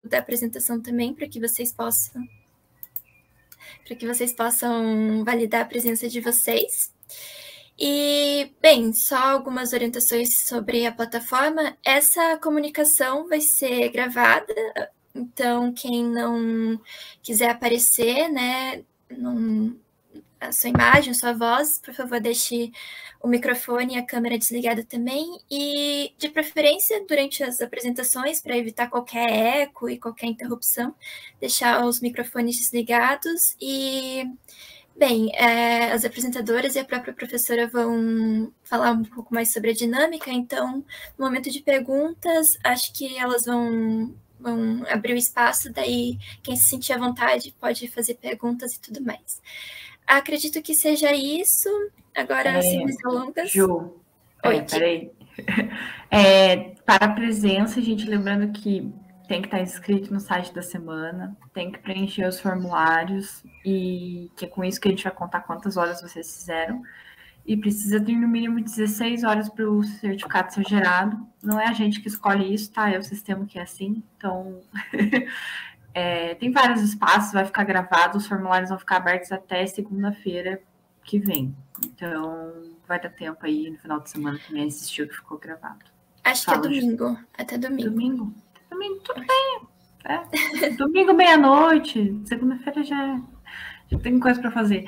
da apresentação também, para que vocês possam validar a presença de vocês. E, bem, só algumas orientações sobre a plataforma. Essa comunicação vai ser gravada, então quem não quiser aparecer, né, a sua imagem, a sua voz, por favor, deixe o microfone e a câmera desligada também, e de preferência durante as apresentações, para evitar qualquer eco e qualquer interrupção, deixar os microfones desligados. E, bem, as apresentadoras e a própria professora vão falar um pouco mais sobre a dinâmica, então, no momento de perguntas, acho que elas vão abrir o espaço, daí quem se sentir à vontade pode fazer perguntas e tudo mais. Acredito que seja isso. Agora, sem mais delongas. Ju, peraí. Para a presença, gente, lembrando que tem que estar inscrito no site da semana, tem que preencher os formulários, e que é com isso que a gente vai contar quantas horas vocês fizeram. E precisa ter no mínimo 16 horas para o certificado ser gerado. Não é a gente que escolhe isso, tá? É o sistema que é assim. Então, tem vários espaços, vai ficar gravado, os formulários vão ficar abertos até segunda-feira que vem. Então, vai dar tempo aí no final de semana também assistir o que ficou gravado. Acho que é domingo, até domingo. Domingo, tudo bem. Domingo, meia-noite, segunda-feira já tem coisa para fazer.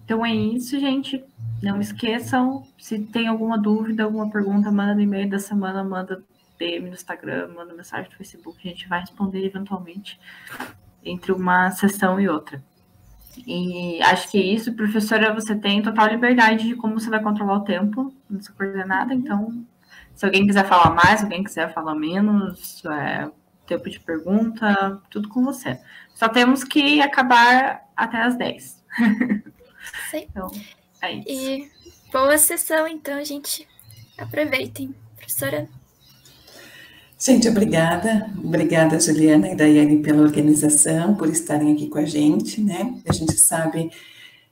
Então é isso, gente. Não esqueçam, se tem alguma dúvida, alguma pergunta, manda no e-mail da semana, manda DM no Instagram, manda mensagem no Facebook, a gente vai responder eventualmente entre uma sessão e outra. E acho que é isso, professora, você tem total liberdade de como você vai controlar o tempo, não sou coordenada, então se alguém quiser falar mais, alguém quiser falar menos, tempo de pergunta, tudo com você. Só temos que acabar até as 10. Sim. Então, é isso. E boa sessão, então, gente. Aproveitem. Professora? Gente, obrigada. Obrigada, Juliana e Daiane, pela organização, por estarem aqui com a gente, né? A gente sabe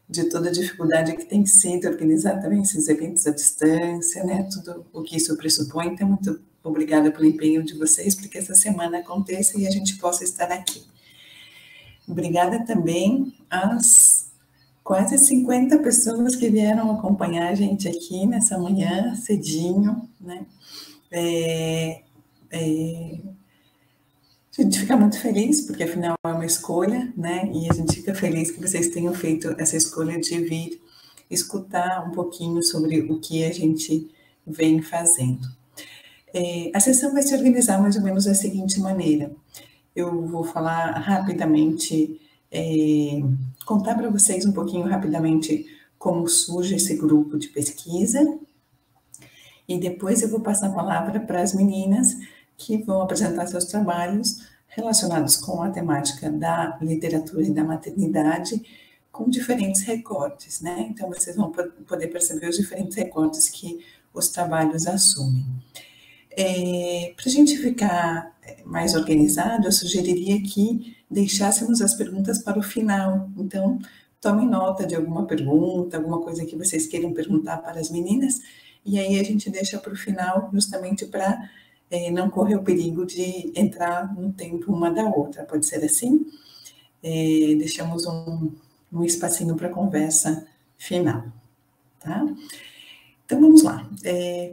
de toda a dificuldade que tem sido organizar também esses eventos à distância, né? Tudo o que isso pressupõe. Então, muito obrigada pelo empenho de vocês, para que essa semana aconteça e a gente possa estar aqui. Obrigada também às quase 50 pessoas que vieram acompanhar a gente aqui nessa manhã, cedinho, né? A gente fica muito feliz, porque afinal é uma escolha, né? E a gente fica feliz que vocês tenham feito essa escolha de vir escutar um pouquinho sobre o que a gente vem fazendo. A sessão vai se organizar mais ou menos da seguinte maneira. Eu vou falar rapidamente, contar para vocês um pouquinho rapidamente como surge esse grupo de pesquisa, e depois eu vou passar a palavra para as meninas que vão apresentar seus trabalhos relacionados com a temática da literatura e da maternidade, com diferentes recortes, né? Então, vocês vão poder perceber os diferentes recortes que os trabalhos assumem. Para a gente ficar mais organizado, eu sugeriria que deixássemos as perguntas para o final. Então, tomem nota de alguma pergunta, alguma coisa que vocês queiram perguntar para as meninas, e aí a gente deixa para o final, justamente para não correr o perigo de entrar no tempo uma da outra. Pode ser assim? Deixamos um espacinho para a conversa final, tá? Então, vamos lá.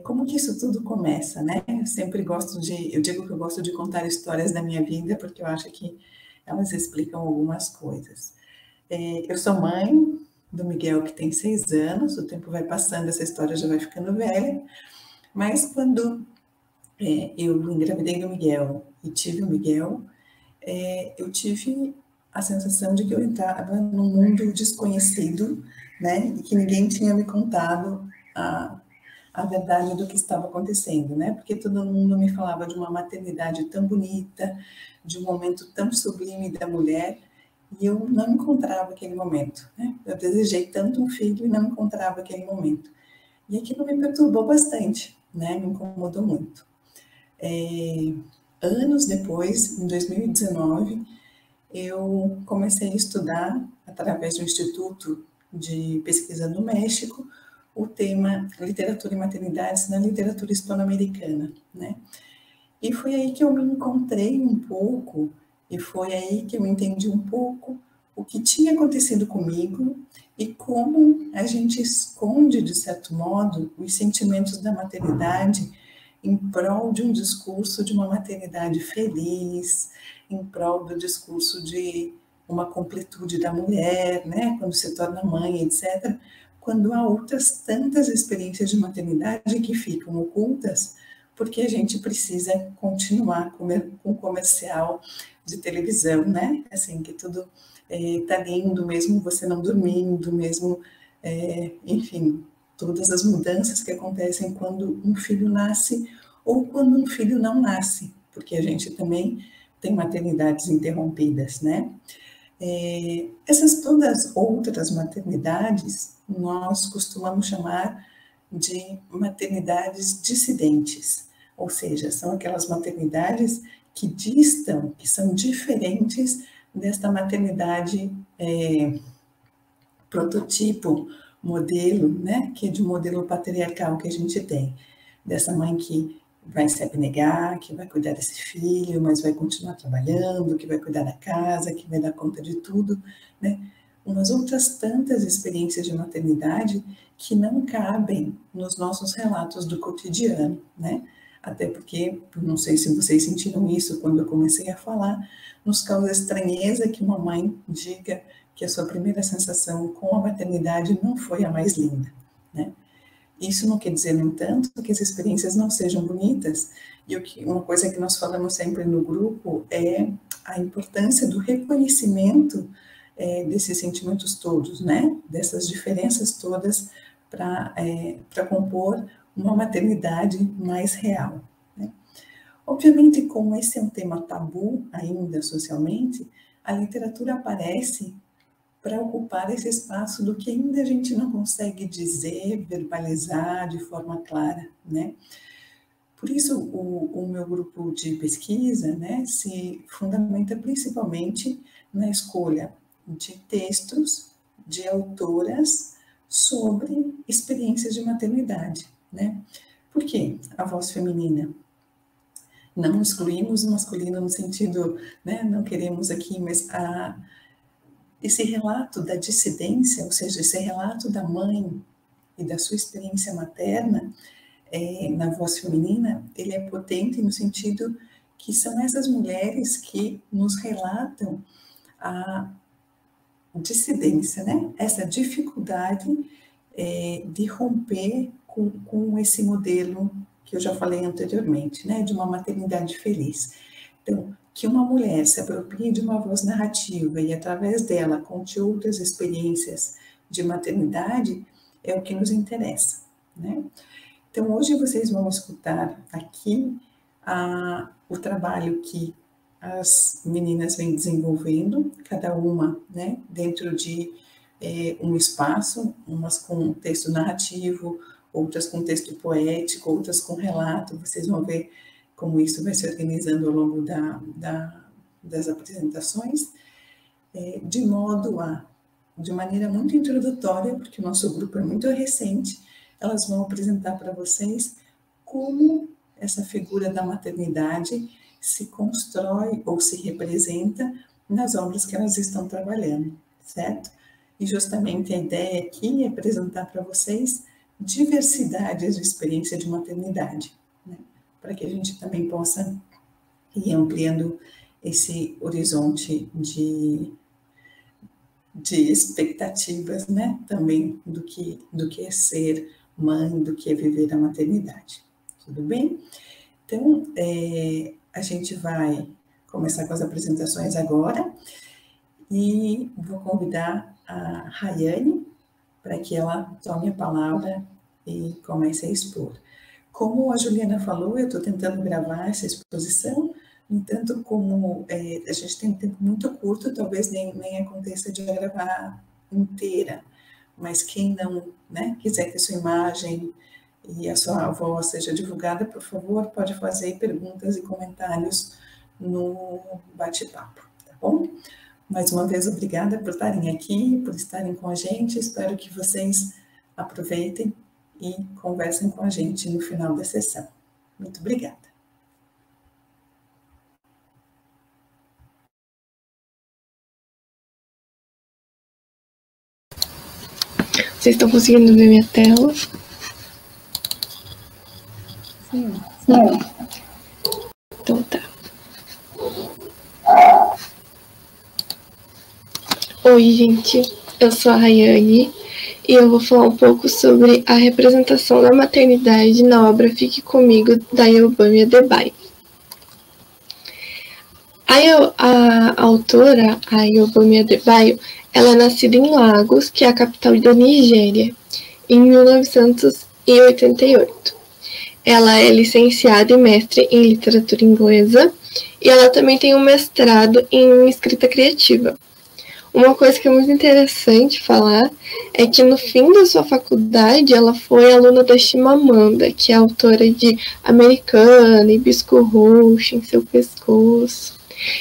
Como que isso tudo começa, né? Eu digo que eu gosto de contar histórias da minha vida, porque eu acho que elas explicam algumas coisas. Eu sou mãe do Miguel, que tem 6 anos, o tempo vai passando, essa história já vai ficando velha, mas quando eu engravidei do Miguel e tive o Miguel, eu tive a sensação de que eu entrava num mundo desconhecido, né? E que ninguém tinha me contado a verdade do que estava acontecendo, né? Porque todo mundo me falava de uma maternidade tão bonita, de um momento tão sublime da mulher, e eu não encontrava aquele momento, né? Eu desejei tanto um filho e não encontrava aquele momento. E aquilo me perturbou bastante, né? Me incomodou muito. Anos depois, em 2019, eu comecei a estudar, através do Instituto de Pesquisa do México, o tema literatura e maternidades na literatura hispano-americana, né? E foi aí que eu me encontrei um pouco, e foi aí que eu entendi um pouco o que tinha acontecido comigo e como a gente esconde, de certo modo, os sentimentos da maternidade em prol de um discurso de uma maternidade feliz, em prol do discurso de uma completude da mulher, né, quando se torna mãe, etc., quando há outras tantas experiências de maternidade que ficam ocultas, porque a gente precisa continuar com o comercial de televisão, né? Assim, que tudo tá lindo, mesmo você não dormindo, mesmo, enfim, todas as mudanças que acontecem quando um filho nasce ou quando um filho não nasce, porque a gente também tem maternidades interrompidas, né? Essas todas outras maternidades, nós costumamos chamar de maternidades dissidentes, ou seja, são aquelas maternidades que distam, que são diferentes desta maternidade prototipo, modelo, né, que é de modelo patriarcal que a gente tem, dessa mãe que vai se abnegar, que vai cuidar desse filho, mas vai continuar trabalhando, que vai cuidar da casa, que vai dar conta de tudo, né? Umas outras tantas experiências de maternidade que não cabem nos nossos relatos do cotidiano, né? Até porque, não sei se vocês sentiram isso quando eu comecei a falar, nos causa estranheza que uma mãe diga que a sua primeira sensação com a maternidade não foi a mais linda, né? Isso não quer dizer, no entanto, que as experiências não sejam bonitas. E uma coisa que nós falamos sempre no grupo é a importância do reconhecimento desses sentimentos todos, né? Dessas diferenças todas para compor uma maternidade mais real, né? Obviamente, como esse é um tema tabu ainda socialmente, a literatura aparece para ocupar esse espaço do que ainda a gente não consegue dizer, verbalizar de forma clara, né? Por isso, o meu grupo de pesquisa, né, se fundamenta principalmente na escolha de textos de autoras sobre experiências de maternidade, né? Por quê? A voz feminina. Não excluímos o masculino no sentido, né, não queremos aqui, mas esse relato da dissidência, ou seja, esse relato da mãe e da sua experiência materna na voz feminina, ele é potente no sentido que são essas mulheres que nos relatam a dissidência, né? Essa dificuldade de romper com esse modelo que eu já falei anteriormente, né? De uma maternidade feliz. Então, que uma mulher se aproprie de uma voz narrativa e, através dela, conte outras experiências de maternidade, é o que nos interessa, né? Então, hoje vocês vão escutar aqui o trabalho que as meninas vêm desenvolvendo, cada uma, né, dentro de um espaço, umas com texto narrativo, outras com texto poético, outras com relato. Vocês vão ver como isso vai se organizando ao longo das apresentações, de modo de maneira muito introdutória, porque o nosso grupo é muito recente, elas vão apresentar para vocês como essa figura da maternidade se constrói ou se representa nas obras que elas estão trabalhando, certo? E justamente a ideia aqui é apresentar para vocês diversidades de experiência de maternidade, né? Para que a gente também possa ir ampliando esse horizonte de expectativas, né? Também do que é ser mãe, do que é viver a maternidade. Tudo bem? Então, a gente vai começar com as apresentações agora e vou convidar a Rayane para que ela tome a palavra e comece a expor. Como a Juliana falou, eu estou tentando gravar essa exposição, no entanto, como a gente tem um tempo muito curto, talvez nem aconteça de gravar inteira, mas quem não, né, quiser que a sua imagem e a sua voz seja divulgada, por favor, pode fazer perguntas e comentários no bate-papo, tá bom? Mais uma vez, obrigada por estarem aqui, por estarem com a gente, espero que vocês aproveitem e conversem com a gente no final da sessão. Muito obrigada. Vocês estão conseguindo ver minha tela? Sim. Então tá. Oi, gente. Eu sou a Rayane e eu vou falar um pouco sobre a representação da maternidade na obra Fique Comigo, da Yobami Adebayo. A autora, a Yobami Adebayo, ela é nascida em Lagos, que é a capital da Nigéria, em 1988. Ela é licenciada e mestre em literatura inglesa e ela também tem um mestrado em escrita criativa. Uma coisa que é muito interessante falar é que no fim da sua faculdade ela foi aluna da Chimamanda, que é autora de Americana, Hibisco Roxo em Seu Pescoço.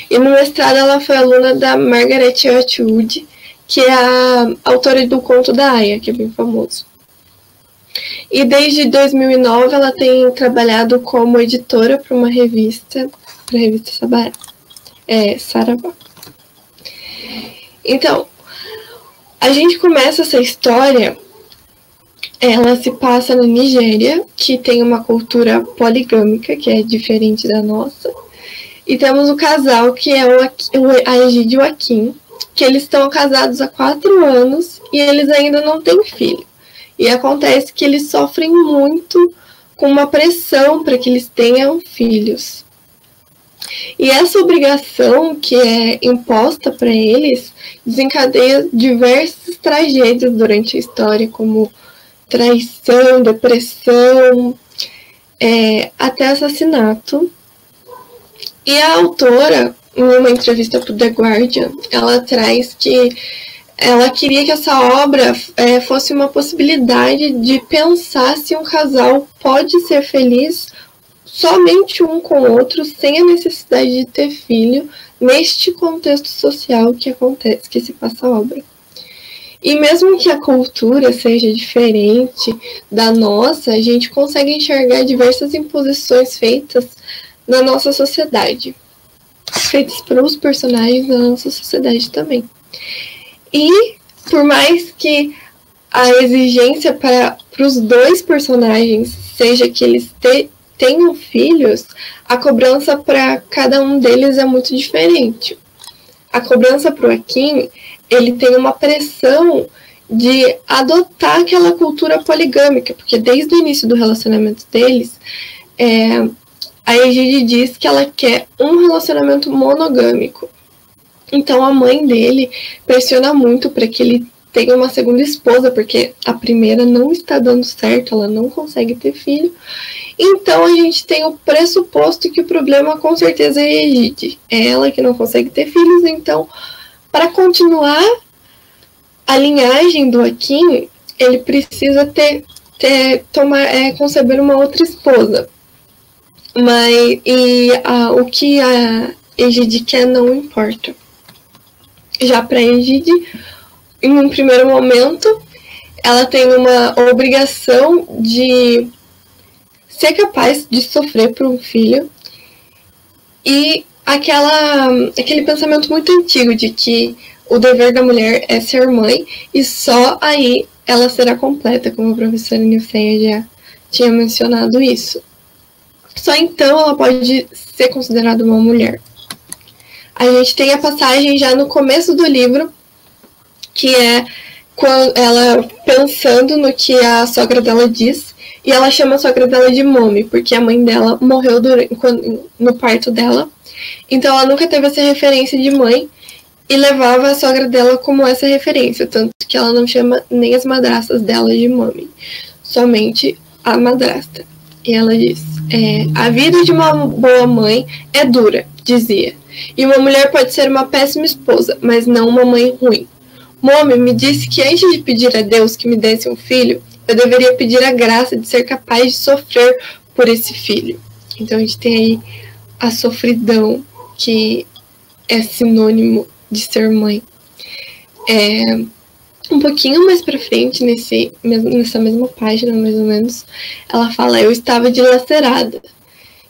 E no mestrado ela foi aluna da Margaret Atwood, que é a autora do Conto da Aya, que é bem famoso. E desde 2009 ela tem trabalhado como editora para uma revista, para a revista Saravá. Então, a gente começa essa história, ela se passa na Nigéria, que tem uma cultura poligâmica, que é diferente da nossa. E temos o casal, que é a Egide e o Akin, que eles estão casados há 4 anos e eles ainda não têm filho. E acontece que eles sofrem muito com uma pressão para que eles tenham filhos. E essa obrigação que é imposta para eles desencadeia diversas tragédias durante a história, como traição, depressão, até assassinato. E a autora, em uma entrevista para o The Guardian, ela traz que ela queria que essa obra fosse uma possibilidade de pensar se um casal pode ser feliz somente um com o outro, sem a necessidade de ter filho, neste contexto social que se passa a obra. E mesmo que a cultura seja diferente da nossa, a gente consegue enxergar diversas imposições feitas na nossa sociedade, feitas para os personagens da nossa sociedade também. E por mais que a exigência para os 2 personagens seja que eles tenham filhos, a cobrança para cada um deles é muito diferente. A cobrança para o Akin, ele tem uma pressão de adotar aquela cultura poligâmica, porque desde o início do relacionamento deles, a Egide diz que ela quer um relacionamento monogâmico. Então a mãe dele pressiona muito para que ele tenha uma segunda esposa, porque a primeira não está dando certo, ela não consegue ter filho. Então a gente tem o pressuposto que o problema com certeza é a Egide. É ela que não consegue ter filhos, então para continuar a linhagem do Akin, ele precisa conceber uma outra esposa. O que a Egide quer não importa. Já para a Egide, em um primeiro momento, ela tem uma obrigação de ser capaz de sofrer por um filho e aquele pensamento muito antigo de que o dever da mulher é ser mãe e só aí ela será completa, como a professora Nilceia já tinha mencionado isso. Só então ela pode ser considerada uma mulher. A gente tem a passagem já no começo do livro, que é quando ela pensando no que a sogra dela diz, e ela chama a sogra dela de Mommy, porque a mãe dela morreu no parto dela. Então ela nunca teve essa referência de mãe e levava a sogra dela como essa referência, tanto que ela não chama nem as madrastas dela de Mommy, somente a madrasta. E ela diz, a vida de uma boa mãe é dura, dizia, e uma mulher pode ser uma péssima esposa, mas não uma mãe ruim. Mommy me disse que antes de pedir a Deus que me desse um filho, eu deveria pedir a graça de ser capaz de sofrer por esse filho. Então a gente tem aí a sofridão, que é sinônimo de ser mãe. Um pouquinho mais pra frente, nessa mesma página, mais ou menos, ela fala, eu estava dilacerada.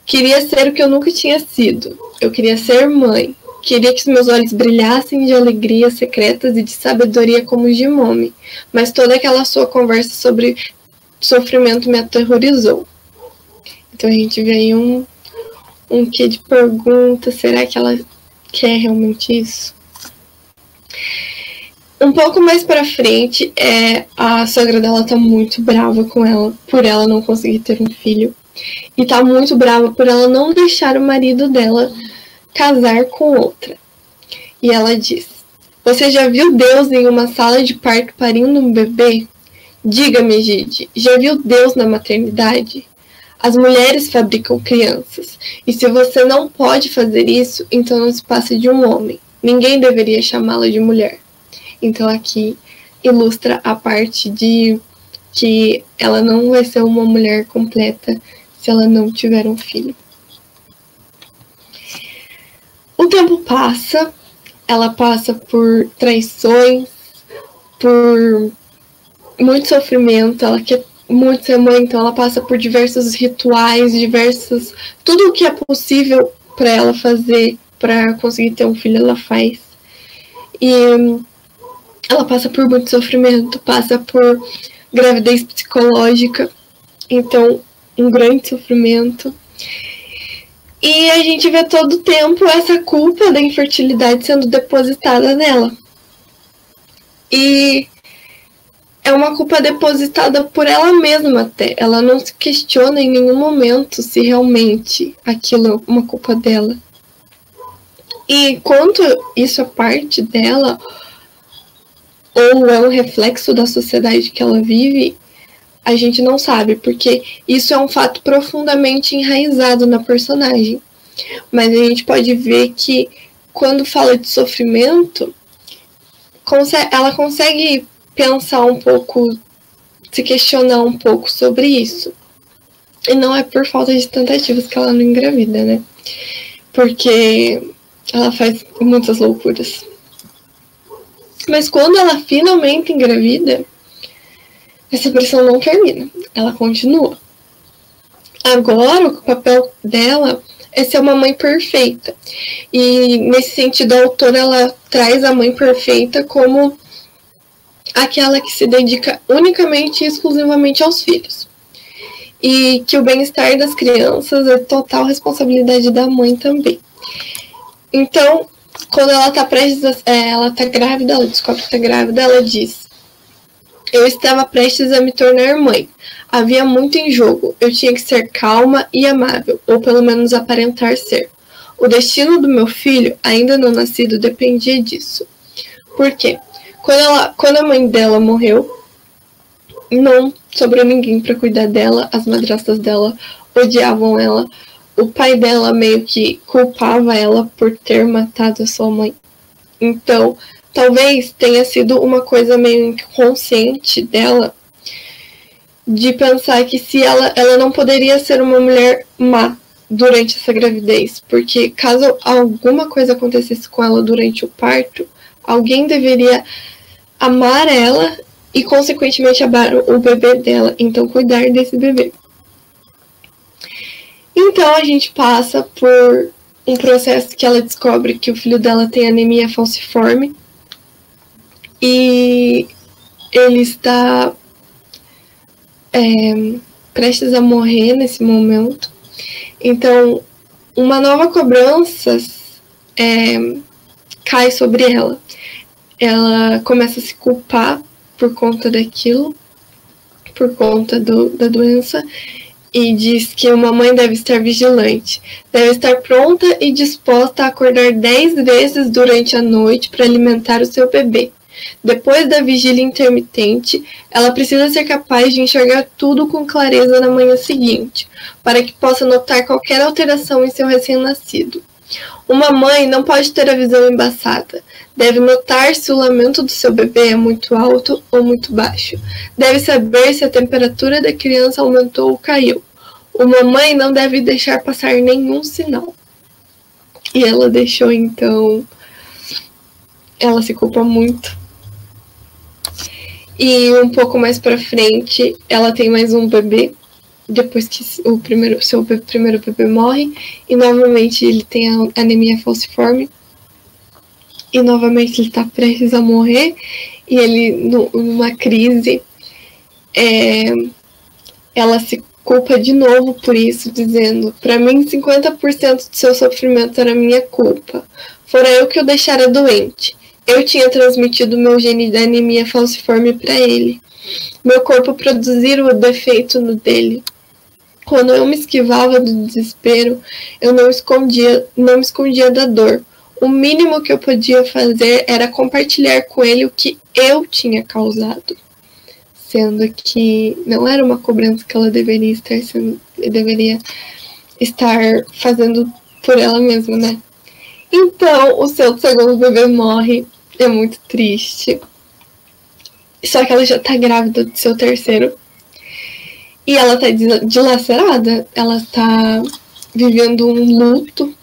Queria ser o que eu nunca tinha sido. Eu queria ser mãe. Queria que os meus olhos brilhassem de alegrias secretas e de sabedoria como os de um homem, mas toda aquela sua conversa sobre sofrimento me aterrorizou. Então a gente vê aí um quê de pergunta, será que ela quer realmente isso? Um pouco mais pra frente, a sogra dela tá muito brava com ela, por ela não conseguir ter um filho. E tá muito brava por ela não deixar o marido dela casar com outra. E ela diz: você já viu Deus em uma sala de parto parindo um bebê? Diga-me, Gide, já viu Deus na maternidade? As mulheres fabricam crianças. E se você não pode fazer isso, então não se passa de um homem. Ninguém deveria chamá-la de mulher. Então aqui ilustra a parte de que ela não vai ser uma mulher completa se ela não tiver um filho. O tempo passa, ela passa por traições, por muito sofrimento, ela quer muito ser mãe, então ela passa por diversos rituais, tudo o que é possível para ela fazer para conseguir ter um filho, ela faz. E ela passa por muito sofrimento, passa por gravidez psicológica, então um grande sofrimento. E a gente vê todo o tempo essa culpa da infertilidade sendo depositada nela. E é uma culpa depositada por ela mesma até. Ela não se questiona em nenhum momento se realmente aquilo é uma culpa dela. E quanto isso é parte dela, ou é um reflexo da sociedade que ela vive, a gente não sabe, porque isso é um fato profundamente enraizado na personagem. Mas a gente pode ver que quando fala de sofrimento, ela consegue pensar um pouco, se questionar um pouco sobre isso. E não é por falta de tentativas que ela não engravida, né? Porque ela faz muitas loucuras. Mas quando ela finalmente engravida, essa pressão não termina, ela continua. Agora, o papel dela é ser uma mãe perfeita. E, nesse sentido, a autora ela traz a mãe perfeita como aquela que se dedica unicamente e exclusivamente aos filhos. E que o bem-estar das crianças é total responsabilidade da mãe também. Então, quando ela tá ela tá grávida, ela descobre que tá grávida, ela diz: eu estava prestes a me tornar mãe. Havia muito em jogo. Eu tinha que ser calma e amável, ou pelo menos aparentar ser. O destino do meu filho, ainda não nascido, dependia disso. Por quê? Quando a mãe dela morreu, não sobrou ninguém para cuidar dela. As madrastas dela odiavam ela. O pai dela meio que culpava ela por ter matado a sua mãe. Então, talvez tenha sido uma coisa meio inconsciente dela de pensar que se ela não poderia ser uma mulher má durante essa gravidez, porque caso alguma coisa acontecesse com ela durante o parto, alguém deveria amar ela e, consequentemente, amar o bebê dela, então cuidar desse bebê. Então, a gente passa por um processo que ela descobre que o filho dela tem anemia falciforme e ele está prestes a morrer nesse momento. Então, uma nova cobrança cai sobre ela. Ela começa a se culpar por conta daquilo, por conta da doença, e diz que uma mãe deve estar vigilante, deve estar pronta e disposta a acordar 10 vezes durante a noite para alimentar o seu bebê. Depois da vigília intermitente, ela precisa ser capaz de enxergar tudo com clareza na manhã seguinte, para que possa notar qualquer alteração em seu recém-nascido. Uma mãe não pode ter a visão embaçada. Deve notar se o lamento do seu bebê é muito alto ou muito baixo. Deve saber se a temperatura da criança aumentou ou caiu. Uma mãe não deve deixar passar nenhum sinal. E ela deixou, então... Ela se culpa muito. E um pouco mais pra frente, ela tem mais um bebê. Depois que seu primeiro bebê morre. E novamente ele tem a anemia falciforme. e novamente ele está prestes a morrer, e ele, numa crise, ela se culpa de novo por isso, dizendo: para mim 50% do seu sofrimento era minha culpa. Fora eu que o deixara doente. Eu tinha transmitido meu gene da anemia falciforme para ele. Meu corpo produzira o defeito no dele. Quando eu me esquivava do desespero, eu não me escondia da dor. O mínimo que eu podia fazer era compartilhar com ele o que eu tinha causado. Sendo que não era uma cobrança que ela deveria estar fazendo por ela mesma, né? Então, o seu segundo bebê morre. É muito triste. Só que ela já tá grávida do seu terceiro. E ela tá dilacerada. Ela tá vivendo um luto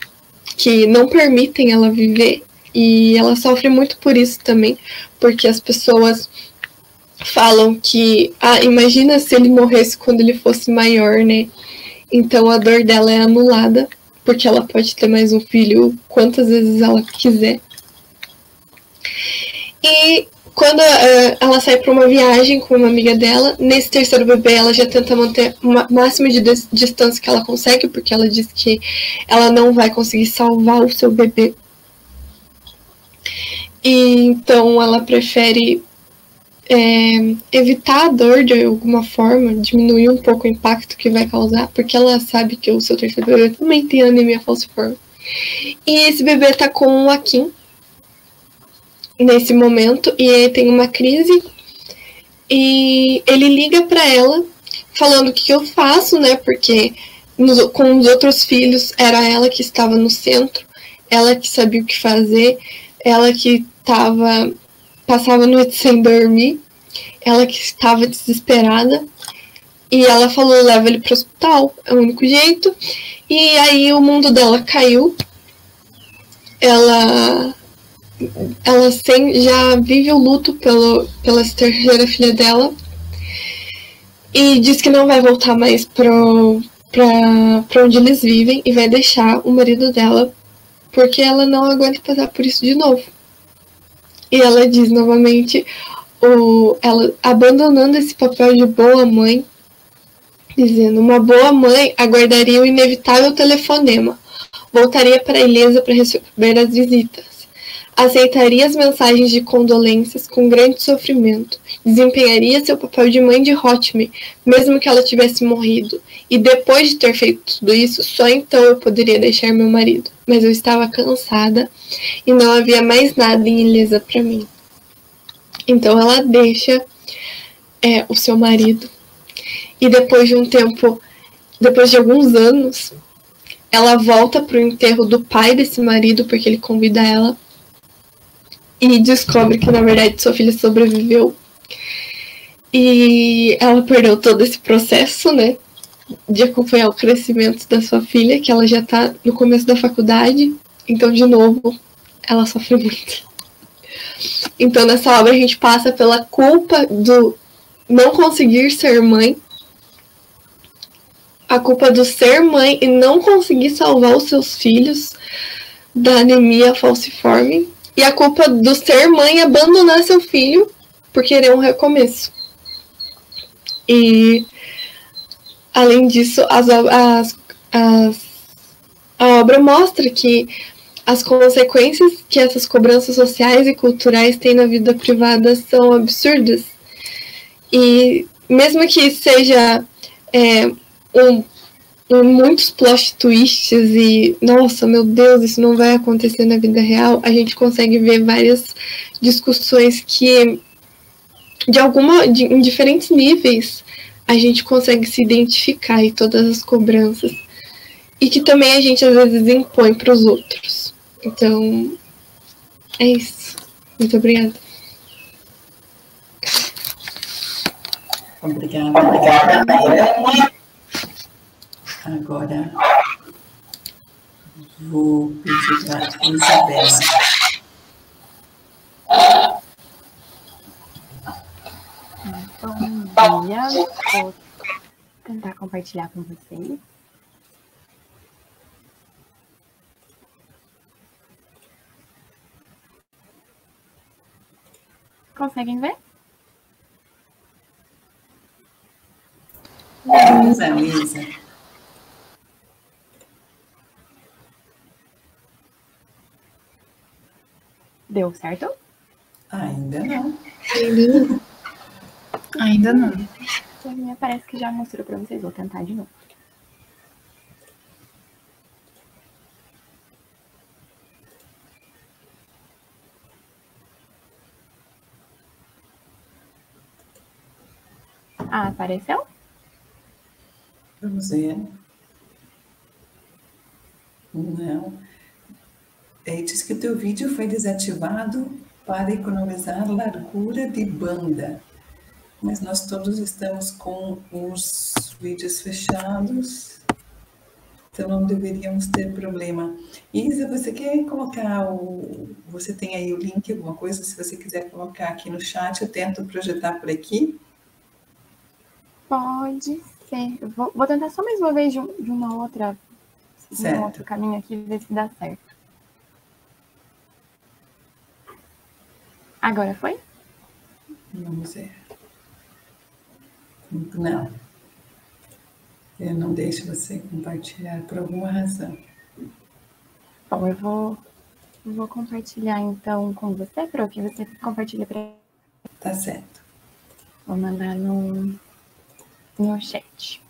que não permitem ela viver. E ela sofre muito por isso também. Porque as pessoas falam que, imagina se ele morresse quando ele fosse maior, né? Então a dor dela é anulada, porque ela pode ter mais um filho quantas vezes ela quiser. E quando ela sai para uma viagem com uma amiga dela, nesse terceiro bebê ela já tenta manter o máximo de distância que ela consegue, porque ela diz que ela não vai conseguir salvar o seu bebê. E então ela prefere evitar a dor de alguma forma, diminuir um pouco o impacto que vai causar, porque ela sabe que o seu terceiro bebê também tem anemia falciforme. E esse bebê tá com o Akin nesse momento, e ele tem uma crise, e ele liga para ela, falando o que eu faço, né, porque com os outros filhos era ela que estava no centro, ela que sabia o que fazer, ela que passava a noite sem dormir, ela que estava desesperada, e ela falou: leva ele pro hospital, é o único jeito. E aí o mundo dela caiu, ela já vive o luto pela terceira filha dela, e diz que não vai voltar mais pra onde eles vivem, e vai deixar o marido dela, porque ela não aguenta passar por isso de novo. E ela diz novamente, ela abandonando esse papel de boa mãe, dizendo: uma boa mãe aguardaria o inevitável telefonema, voltaria para a Ilesa para receber as visitas, aceitaria as mensagens de condolências com grande sofrimento, desempenharia seu papel de mãe de Hotme, mesmo que ela tivesse morrido, e depois de ter feito tudo isso, só então eu poderia deixar meu marido. Mas eu estava cansada e não havia mais nada em Ilesa para mim. Então ela deixa o seu marido, e depois de um tempo, depois de alguns anos, ela volta para o enterro do pai desse marido, porque ele convida ela, e descobre que na verdade sua filha sobreviveu. E ela perdeu todo esse processo, né, de acompanhar o crescimento da sua filha, que ela já tá no começo da faculdade, então de novo ela sofre muito. Então nessa obra a gente passa pela culpa do não conseguir ser mãe, a culpa do ser mãe e não conseguir salvar os seus filhos da anemia falciforme, e a culpa do ser mãe e abandonar seu filho por querer um recomeço. E além disso, a obra mostra que as consequências que essas cobranças sociais e culturais têm na vida privada são absurdas. E mesmo que seja muitos plot twists e, nossa, meu Deus, isso não vai acontecer na vida real, a gente consegue ver várias discussões que, em diferentes níveis, a gente consegue se identificar em todas as cobranças. E que também a gente, às vezes, impõe para os outros. Então, é isso. Muito obrigada. Obrigada, Maíra. Agora, vou pedir para a Isabela. Bom dia, vou tentar compartilhar com vocês. conseguem ver? Vamos lá, Luísa. Deu certo? Ainda não. Ainda não. A minha parece que já mostrou para vocês. Vou tentar de novo. Ah, apareceu? Vamos ver. Não. Diz que o teu vídeo foi desativado para economizar largura de banda. Mas nós todos estamos com os vídeos fechados, então não deveríamos ter problema. Isa, você quer colocar Você tem aí o link, alguma coisa? Se você quiser colocar aqui no chat, eu tento projetar por aqui. Pode ser. Eu vou tentar só mais uma vez de uma outra, de um outro caminho aqui, ver se dá certo. Agora foi? Vamos ver. Não. Eu não deixo você compartilhar por alguma razão. Bom, eu vou compartilhar então com você, Pro, que você compartilha para... Tá certo. Vou mandar no chat.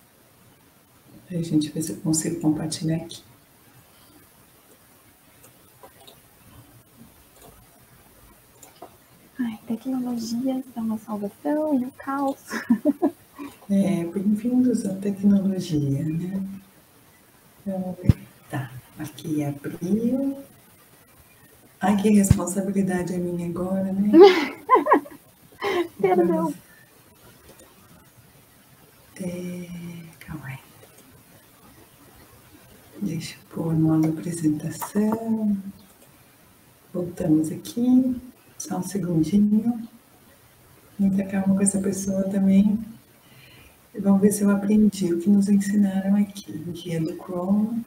A gente vê se eu consigo compartilhar aqui. Ai, tecnologias são a salvação e o caos. Bem-vindos à tecnologia, né? Vamos ver. Tá, aqui abriu. Ai, que responsabilidade é minha agora, né? Perdão. Calma aí. Deixa eu pôr no modo apresentação. Voltamos aqui. Só um segundinho. Muita calma com essa pessoa também. Vamos ver se eu aprendi o que nos ensinaram aqui. Guia do Chrome,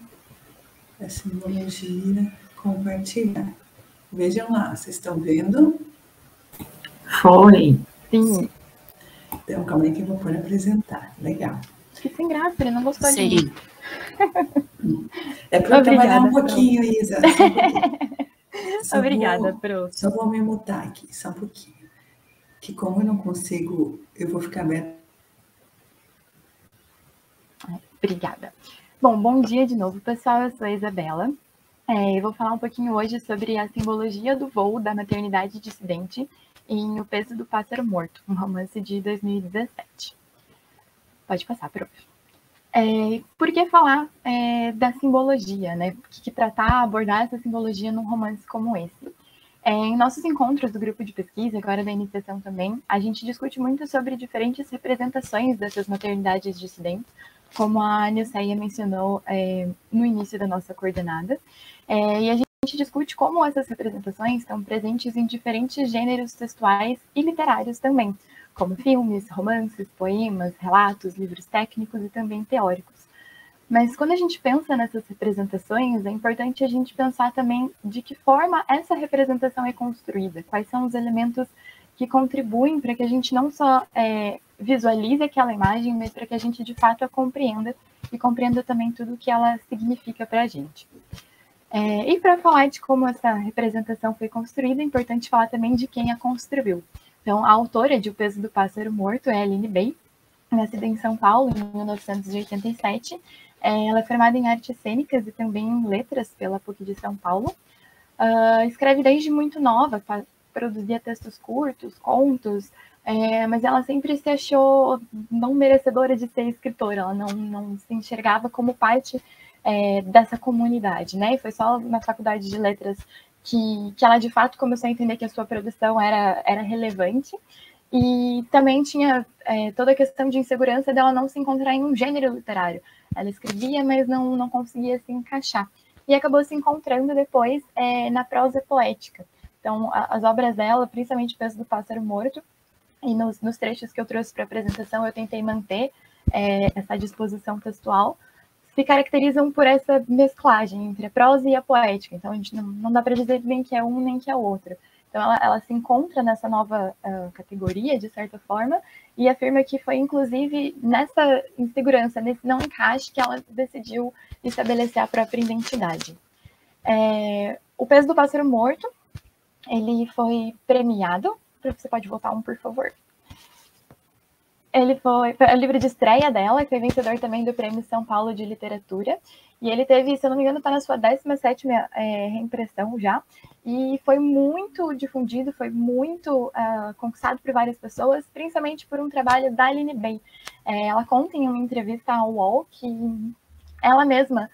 a simbologia, compartilhar. Vejam lá, vocês estão vendo? Foi. Sim. Então, calma aí que eu vou pôr apresentar. Legal. Fiquei sem graça, ele não gostou de mim. É para eu trabalhar um pouquinho, Isa. Obrigada, Pro. Só vou me mutar aqui, só um pouquinho. Que como eu não consigo, eu vou ficar aberta. Obrigada. Bom dia de novo, pessoal. Eu sou a Isabela. Eu vou falar um pouquinho hoje sobre a simbologia do voo da maternidade dissidente em O Peso do Pássaro Morto, um romance de 2017. Pode passar, prof. Por que falar da simbologia, né? Por que tratar, abordar essa simbologia num romance como esse? Em nossos encontros do grupo de pesquisa, agora da iniciação também, a gente discute muito sobre diferentes representações dessas maternidades dissidentes, como a Nilceia mencionou no início da nossa coordenada. E a gente discute como essas representações estão presentes em diferentes gêneros textuais e literários também, como filmes, romances, poemas, relatos, livros técnicos e também teóricos. Mas quando a gente pensa nessas representações, é importante a gente pensar também de que forma essa representação é construída, quais são os elementos que contribuem para que a gente não só visualize aquela imagem, mas para que a gente de fato a compreenda e compreenda também tudo o que ela significa para a gente. E para falar de como essa representação foi construída, é importante falar também de quem a construiu. Então, a autora de O Peso do Pássaro Morto é a Aline Bay, nascida em São Paulo em 1987. Ela é formada em artes cênicas e também em letras pela PUC de São Paulo. Escreve desde muito nova, produzia textos curtos, contos, mas ela sempre se achou não merecedora de ser escritora, ela não se enxergava como parte dessa comunidade, né? E foi só na faculdade de letras que ela de fato começou a entender que a sua produção era relevante. E também tinha toda a questão de insegurança dela não se encontrar em um gênero literário. Ela escrevia, mas não conseguia se encaixar. E acabou se encontrando depois na prosa poética. Então, as obras dela, principalmente O Peso do Pássaro Morto, e nos trechos que eu trouxe para a apresentação, eu tentei manter essa disposição textual, se caracterizam por essa mesclagem entre a prosa e a poética. Então, a gente não dá para dizer nem que é um nem que é o outro. Então, ela se encontra nessa nova categoria, de certa forma, e afirma que foi, inclusive, nessa insegurança, nesse não encaixe, que ela decidiu estabelecer a própria identidade. O Peso do Pássaro Morto, ele foi premiado. Você pode voltar por favor. Ele foi o livro de estreia dela, que foi vencedor também do Prêmio São Paulo de Literatura. E ele teve, se eu não me engano, está na sua 17ª reimpressão já. E foi muito difundido, foi muito conquistado por várias pessoas, principalmente por um trabalho da Aline Bay. Ela conta em uma entrevista ao UOL que ela mesma,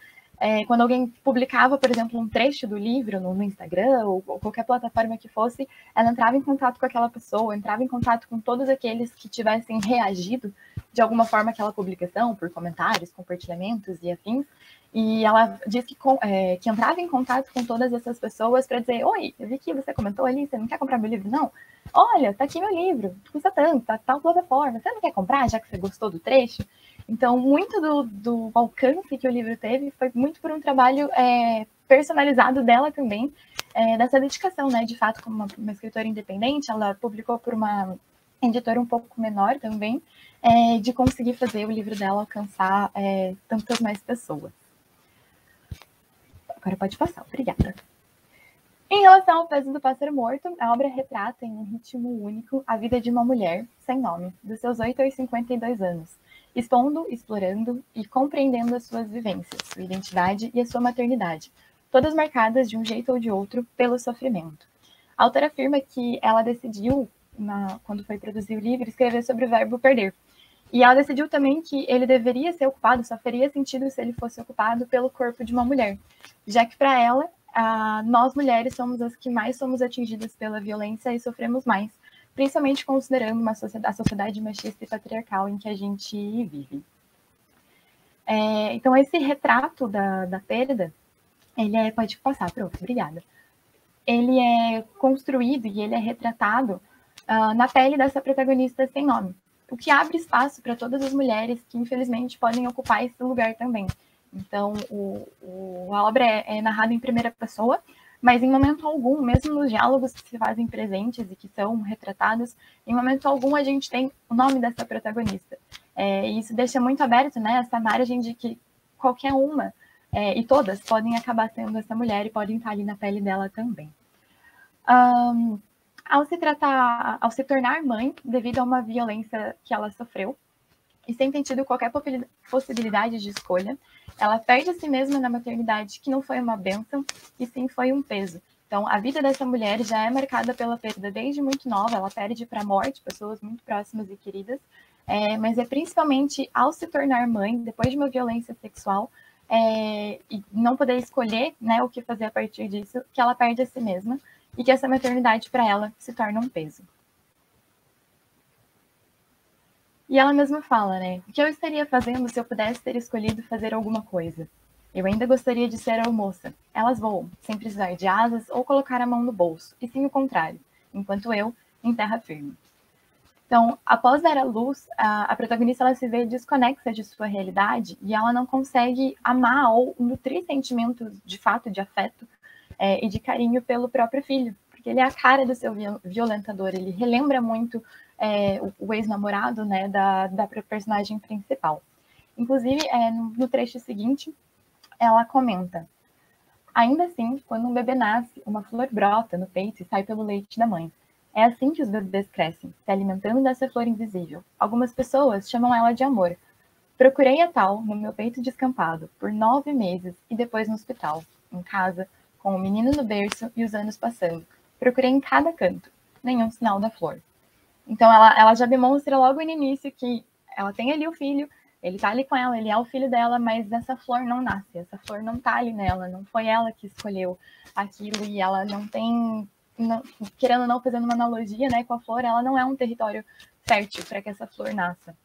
quando alguém publicava, por exemplo, um trecho do livro no Instagram ou qualquer plataforma que fosse, ela entrava em contato com aquela pessoa, entrava em contato com todos aqueles que tivessem reagido de alguma forma àquela publicação, por comentários, compartilhamentos e afins. E ela diz que entrava em contato com todas essas pessoas para dizer: oi, eu vi que você comentou ali, você não quer comprar meu livro, não? Olha, tá aqui meu livro, custa tanto, tá tal plataforma, você não quer comprar, já que você gostou do trecho? Então, muito do alcance que o livro teve foi muito por um trabalho personalizado dela também, dessa dedicação, né? De fato, como uma escritora independente, ela publicou por uma editora um pouco menor também, de conseguir fazer o livro dela alcançar tantas mais pessoas. Agora pode passar, obrigada. Em relação ao Peso do Pássaro Morto, a obra retrata em um ritmo único a vida de uma mulher sem nome, dos seus 8 aos 52 anos, expondo, explorando e compreendendo as suas vivências, sua identidade e a sua maternidade, todas marcadas de um jeito ou de outro pelo sofrimento. A autora afirma que ela decidiu, quando foi produzir o livro, escrever sobre o verbo perder. E ela decidiu também que ele deveria ser ocupado, só faria sentido se ele fosse ocupado pelo corpo de uma mulher, já que para ela, nós mulheres somos as que mais somos atingidas pela violência e sofremos mais, principalmente considerando a sociedade machista e patriarcal em que a gente vive. Então, esse retrato da perda, ele pode passar, prof, obrigada. Ele é construído e ele é retratado na pele dessa protagonista sem nome, o que abre espaço para todas as mulheres que, infelizmente, podem ocupar esse lugar também. Então, a obra é narrada em primeira pessoa, mas em momento algum, mesmo nos diálogos que se fazem presentes e que são retratados, em momento algum a gente tem o nome dessa protagonista. E isso deixa muito aberto, né, essa margem de que qualquer uma, e todas, podem acabar sendo essa mulher e podem estar ali na pele dela também. Ao se tornar mãe, devido a uma violência que ela sofreu, e sem ter tido qualquer possibilidade de escolha, ela perde a si mesma na maternidade, que não foi uma bênção, e sim foi um peso. Então, a vida dessa mulher já é marcada pela perda desde muito nova, ela perde para a morte pessoas muito próximas e queridas, mas é principalmente ao se tornar mãe, depois de uma violência sexual, e não poder escolher, né, o que fazer a partir disso, que ela perde a si mesma, e que essa maternidade para ela se torna um peso. E ela mesma fala, né? O que eu estaria fazendo se eu pudesse ter escolhido fazer alguma coisa? Eu ainda gostaria de ser a moça. Elas voam, sem precisar de asas ou colocar a mão no bolso, e sim o contrário, enquanto eu, em terra firme. Então, após dar à luz, a protagonista ela se vê desconexa de sua realidade e ela não consegue amar ou nutrir sentimentos de fato de afeto e de carinho pelo próprio filho, porque ele é a cara do seu violentador, ele relembra muito o ex-namorado, né, da personagem principal. Inclusive, no trecho seguinte, ela comenta: ainda assim, quando um bebê nasce, uma flor brota no peito e sai pelo leite da mãe. É assim que os bebês crescem, se alimentando dessa flor invisível. Algumas pessoas chamam ela de amor. Procurei a tal no meu peito descampado, por 9 meses, e depois no hospital, em casa, com o menino no berço e os anos passando. Procurei em cada canto, nenhum sinal da flor. Então, ela já demonstra logo no início que ela tem ali o filho, ele tá ali com ela, ele é o filho dela, mas essa flor não nasce, essa flor não tá ali nela, não foi ela que escolheu aquilo, e ela não tem, querendo ou não, fazendo uma analogia, né, com a flor, ela não é um território fértil para que essa flor nasça.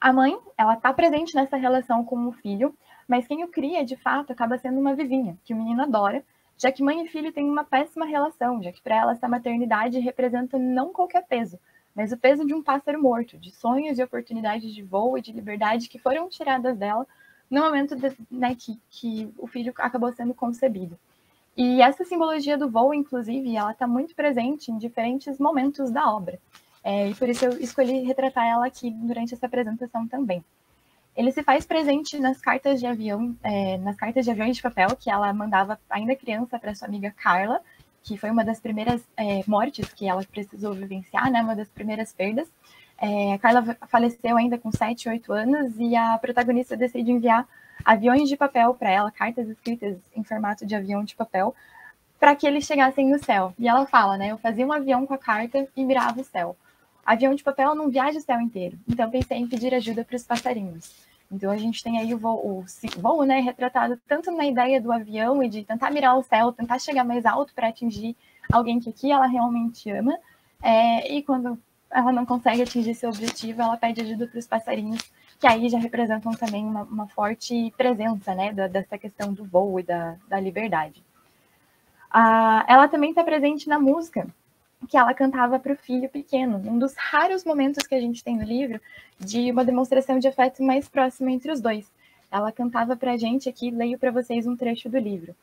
A mãe, ela tá presente nessa relação com o filho, mas quem o cria, de fato, acaba sendo uma vizinha, que o menino adora, já que mãe e filho têm uma péssima relação, já que para ela essa maternidade representa não qualquer peso, mas o peso de um pássaro morto, de sonhos e oportunidades de voo e de liberdade que foram tiradas dela no momento que o filho acabou sendo concebido. E essa simbologia do voo, inclusive, ela está muito presente em diferentes momentos da obra. E por isso eu escolhi retratar ela aqui durante essa apresentação também. Ele se faz presente nas cartas de avião, nas cartas de aviões de papel que ela mandava ainda criança para sua amiga Carla, que foi uma das primeiras mortes que ela precisou vivenciar, né, uma das primeiras perdas. A Carla faleceu ainda com 7, 8 anos e a protagonista decide enviar aviões de papel para ela, cartas escritas em formato de avião de papel, para que eles chegassem no céu. E ela fala, né, eu fazia um avião com a carta e mirava o céu. Avião de papel não viaja o céu inteiro, então pensei em pedir ajuda para os passarinhos. Então a gente tem aí o voo, né, retratado tanto na ideia do avião e de tentar mirar o céu, tentar chegar mais alto para atingir alguém que aqui ela realmente ama, e quando ela não consegue atingir seu objetivo, ela pede ajuda para os passarinhos, que aí já representam também uma forte presença, né, dessa questão do voo e da liberdade. Ela também está presente na música que ela cantava para o filho pequeno, um dos raros momentos que a gente tem no livro de uma demonstração de afeto mais próxima entre os dois. Ela cantava para a gente aqui, leio para vocês um trecho do livro.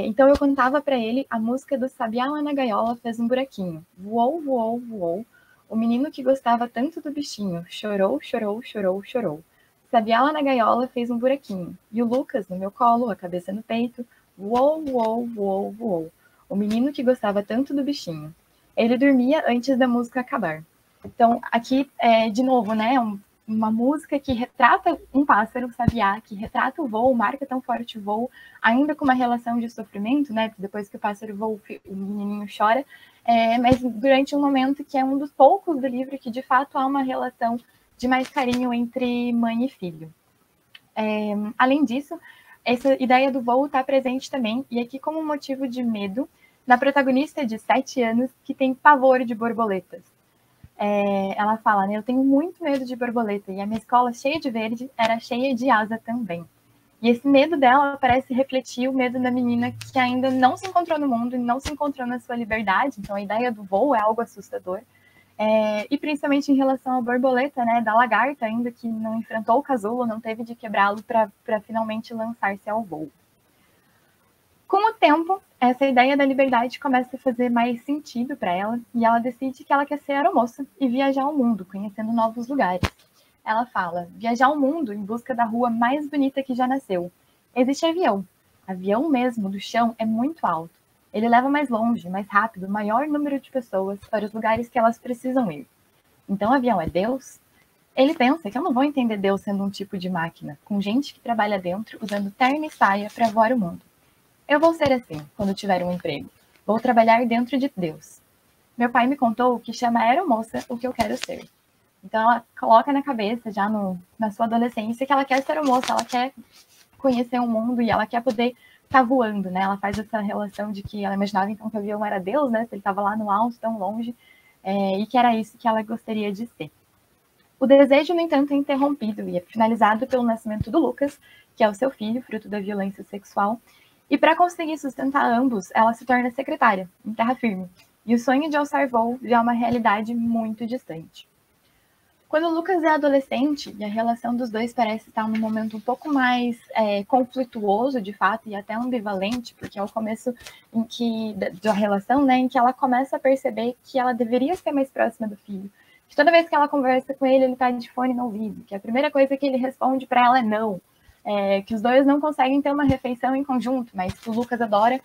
Então eu cantava para ele a música do Sabiá lá na gaiola fez um buraquinho. Voou, voou, voou. O menino que gostava tanto do bichinho chorou, chorou, chorou, chorou. Sabiá lá na gaiola fez um buraquinho. E o Lucas no meu colo, a cabeça no peito, voou, voou, voou, voou. O menino que gostava tanto do bichinho. Ele dormia antes da música acabar. Então, aqui, de novo, né, uma música que retrata um pássaro, um sabiá, que retrata o voo, marca tão forte o voo, ainda com uma relação de sofrimento, né, porque depois que o pássaro voa, o menininho chora, mas durante um momento que é um dos poucos do livro que, de fato, há uma relação de mais carinho entre mãe e filho. Além disso, essa ideia do voo está presente também, e aqui como motivo de medo, na protagonista de 7 anos, que tem pavor de borboletas. Ela fala, né, eu tenho muito medo de borboleta, e a minha escola, cheia de verde, era cheia de asa também. E esse medo dela parece refletir o medo da menina que ainda não se encontrou no mundo e não se encontrou na sua liberdade, então a ideia do voo é algo assustador. E principalmente em relação à borboleta, né, da lagarta, ainda que não enfrentou o casulo, não teve de quebrá-lo para finalmente lançar-se ao voo. Com o tempo, essa ideia da liberdade começa a fazer mais sentido para ela e ela decide que ela quer ser aeromoça e viajar ao mundo, conhecendo novos lugares. Ela fala, viajar ao mundo em busca da rua mais bonita que já nasceu. Existe avião. Avião mesmo, do chão, é muito alto. Ele leva mais longe, mais rápido, maior número de pessoas para os lugares que elas precisam ir. Então, avião é Deus? Ele pensa que eu não vou entender Deus sendo um tipo de máquina, com gente que trabalha dentro usando terno e saia para voar o mundo. Eu vou ser assim, quando tiver um emprego. Vou trabalhar dentro de Deus. Meu pai me contou que chama aeromoça o que eu quero ser. Então ela coloca na cabeça, já na sua adolescência, que ela quer ser aeromoça, ela quer conhecer o mundo e ela quer poder estar voando, né? Ela faz essa relação de que ela imaginava então que o avião era Deus, né? Se ele estava lá no alto, tão longe, e que era isso que ela gostaria de ser. O desejo, no entanto, é interrompido e é finalizado pelo nascimento do Lucas, que é o seu filho, fruto da violência sexual. E para conseguir sustentar ambos, ela se torna secretária, em terra firme. E o sonho de alçar voo já é uma realidade muito distante. Quando o Lucas é adolescente, e a relação dos dois parece estar num momento um pouco mais conflituoso, de fato, e até ambivalente, porque é o começo da relação, né, em que ela começa a perceber que ela deveria ser mais próxima do filho. Que toda vez que ela conversa com ele está de fone no ouvido, que a primeira coisa que ele responde para ela é não. Que os dois não conseguem ter uma refeição em conjunto, mas que o Lucas adora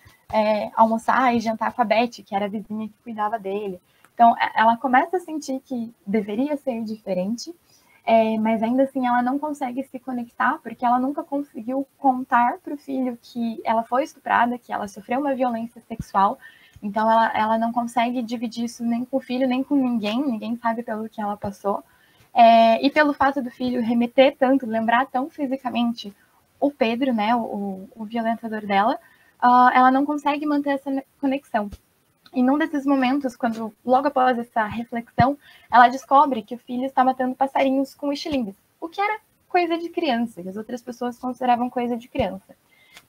almoçar e jantar com a Beth, que era a vizinha que cuidava dele. Então, ela começa a sentir que deveria ser diferente, mas ainda assim ela não consegue se conectar, porque ela nunca conseguiu contar para o filho que ela foi estuprada, que ela sofreu uma violência sexual. Então, ela não consegue dividir isso nem com o filho, nem com ninguém sabe pelo que ela passou. E pelo fato do filho remeter tanto, lembrar tão fisicamente o Pedro, né, o violentador dela, ela não consegue manter essa conexão. E num desses momentos, quando logo após essa reflexão, ela descobre que o filho está matando passarinhos com estilingues, o que era coisa de criança, que as outras pessoas consideravam coisa de criança.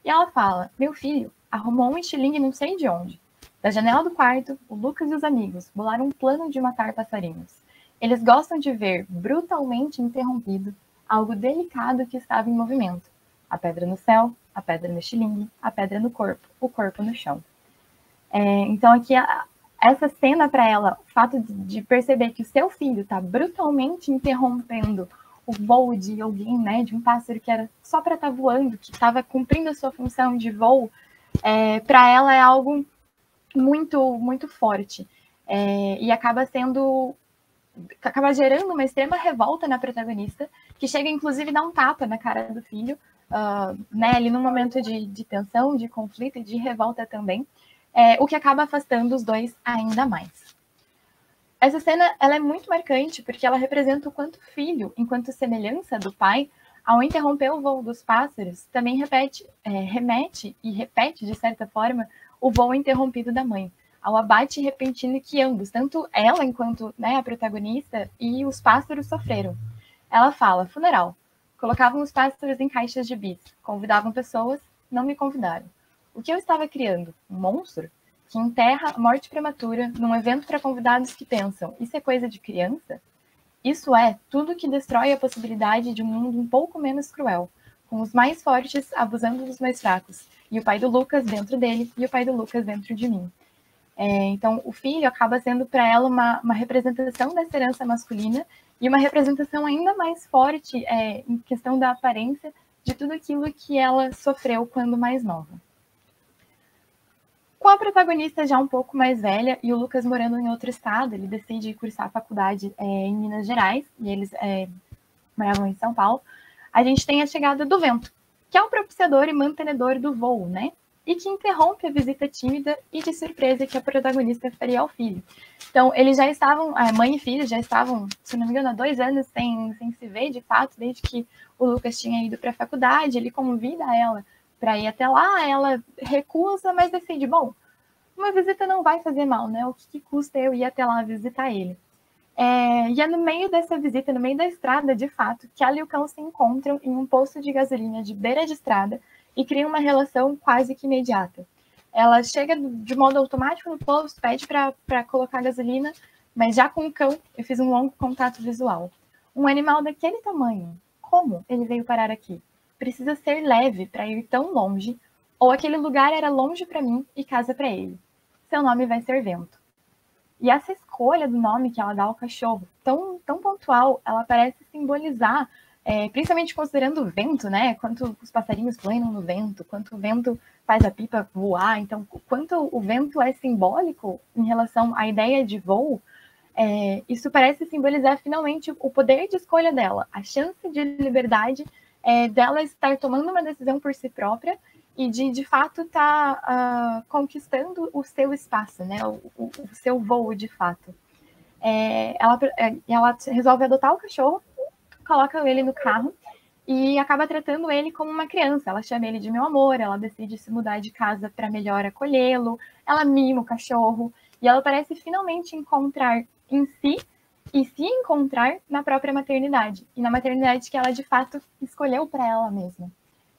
E ela fala, meu filho arrumou um estilingue não sei de onde. Da janela do quarto, o Lucas e os amigos bolaram um plano de matar passarinhos. Eles gostam de ver brutalmente interrompido algo delicado que estava em movimento. A pedra no céu, a pedra no estilingue, a pedra no corpo, o corpo no chão. Então aqui essa cena para ela, o fato de perceber que o seu filho está brutalmente interrompendo o voo de alguém, né, de um pássaro que era só para estar voando, que estava cumprindo a sua função de voo, para ela é algo muito, muito forte. E acaba gerando uma extrema revolta na protagonista, que chega inclusive a dar um tapa na cara do filho, né, ali num momento de tensão, de conflito e de revolta também, o que acaba afastando os dois ainda mais. Essa cena ela é muito marcante porque ela representa o quanto o filho, enquanto semelhança do pai, ao interromper o voo dos pássaros, também remete e repete, de certa forma, o voo interrompido da mãe, ao abate repentino que ambos, tanto ela enquanto, né, a protagonista, e os pássaros sofreram. Ela fala, funeral, colocavam os pássaros em caixas de bis, convidavam pessoas, não me convidaram. O que eu estava criando? Um monstro? Que enterra a morte prematura num evento para convidados que pensam, isso é coisa de criança? Isso é tudo que destrói a possibilidade de um mundo um pouco menos cruel, com os mais fortes abusando dos mais fracos, e o pai do Lucas dentro dele, e o pai do Lucas dentro de mim. Então, o filho acaba sendo para ela uma representação dessa herança masculina, e uma representação ainda mais forte em questão da aparência de tudo aquilo que ela sofreu quando mais nova. Com a protagonista já um pouco mais velha e o Lucas morando em outro estado, ele decide cursar a faculdade em Minas Gerais, e eles moravam em São Paulo, a gente tem a chegada do vento, que é o propiciador e mantenedor do voo, né? E que interrompe a visita tímida e de surpresa que a protagonista faria ao filho. Então, eles já estavam, a mãe e filho já estavam, se não me engano, há 2 anos sem se ver, de fato, desde que o Lucas tinha ido para a faculdade, ele convida ela para ir até lá, ela recusa, mas decide, bom, uma visita não vai fazer mal, né? O que custa eu ir até lá visitar ele? E é no meio dessa visita, no meio da estrada, de fato, que ela e o cão se encontram em um posto de gasolina de beira de estrada e criam uma relação quase que imediata. Ela chega de modo automático no posto, pede para colocar gasolina, mas já com o cão eu fiz um longo contato visual. Um animal daquele tamanho, como ele veio parar aqui? Precisa ser leve para ir tão longe, ou aquele lugar era longe para mim e casa para ele. Seu nome vai ser Vento. E essa escolha do nome que ela dá ao cachorro, tão pontual, ela parece simbolizar, principalmente considerando o vento, né? Quanto os passarinhos planam no vento, quanto o vento faz a pipa voar. Então, quanto o vento é simbólico em relação à ideia de voo, isso parece simbolizar finalmente o poder de escolha dela, a chance de liberdade dela estar tomando uma decisão por si própria e de fato estar conquistando o seu espaço, né? O seu voo de fato. Ela resolve adotar o cachorro, coloca ele no carro e acaba tratando ele como uma criança. Ela chama ele de meu amor, ela decide se mudar de casa para melhor acolhê-lo, ela mima o cachorro e ela parece finalmente encontrar em si e se encontrar na própria maternidade, e na maternidade que ela de fato escolheu para ela mesma.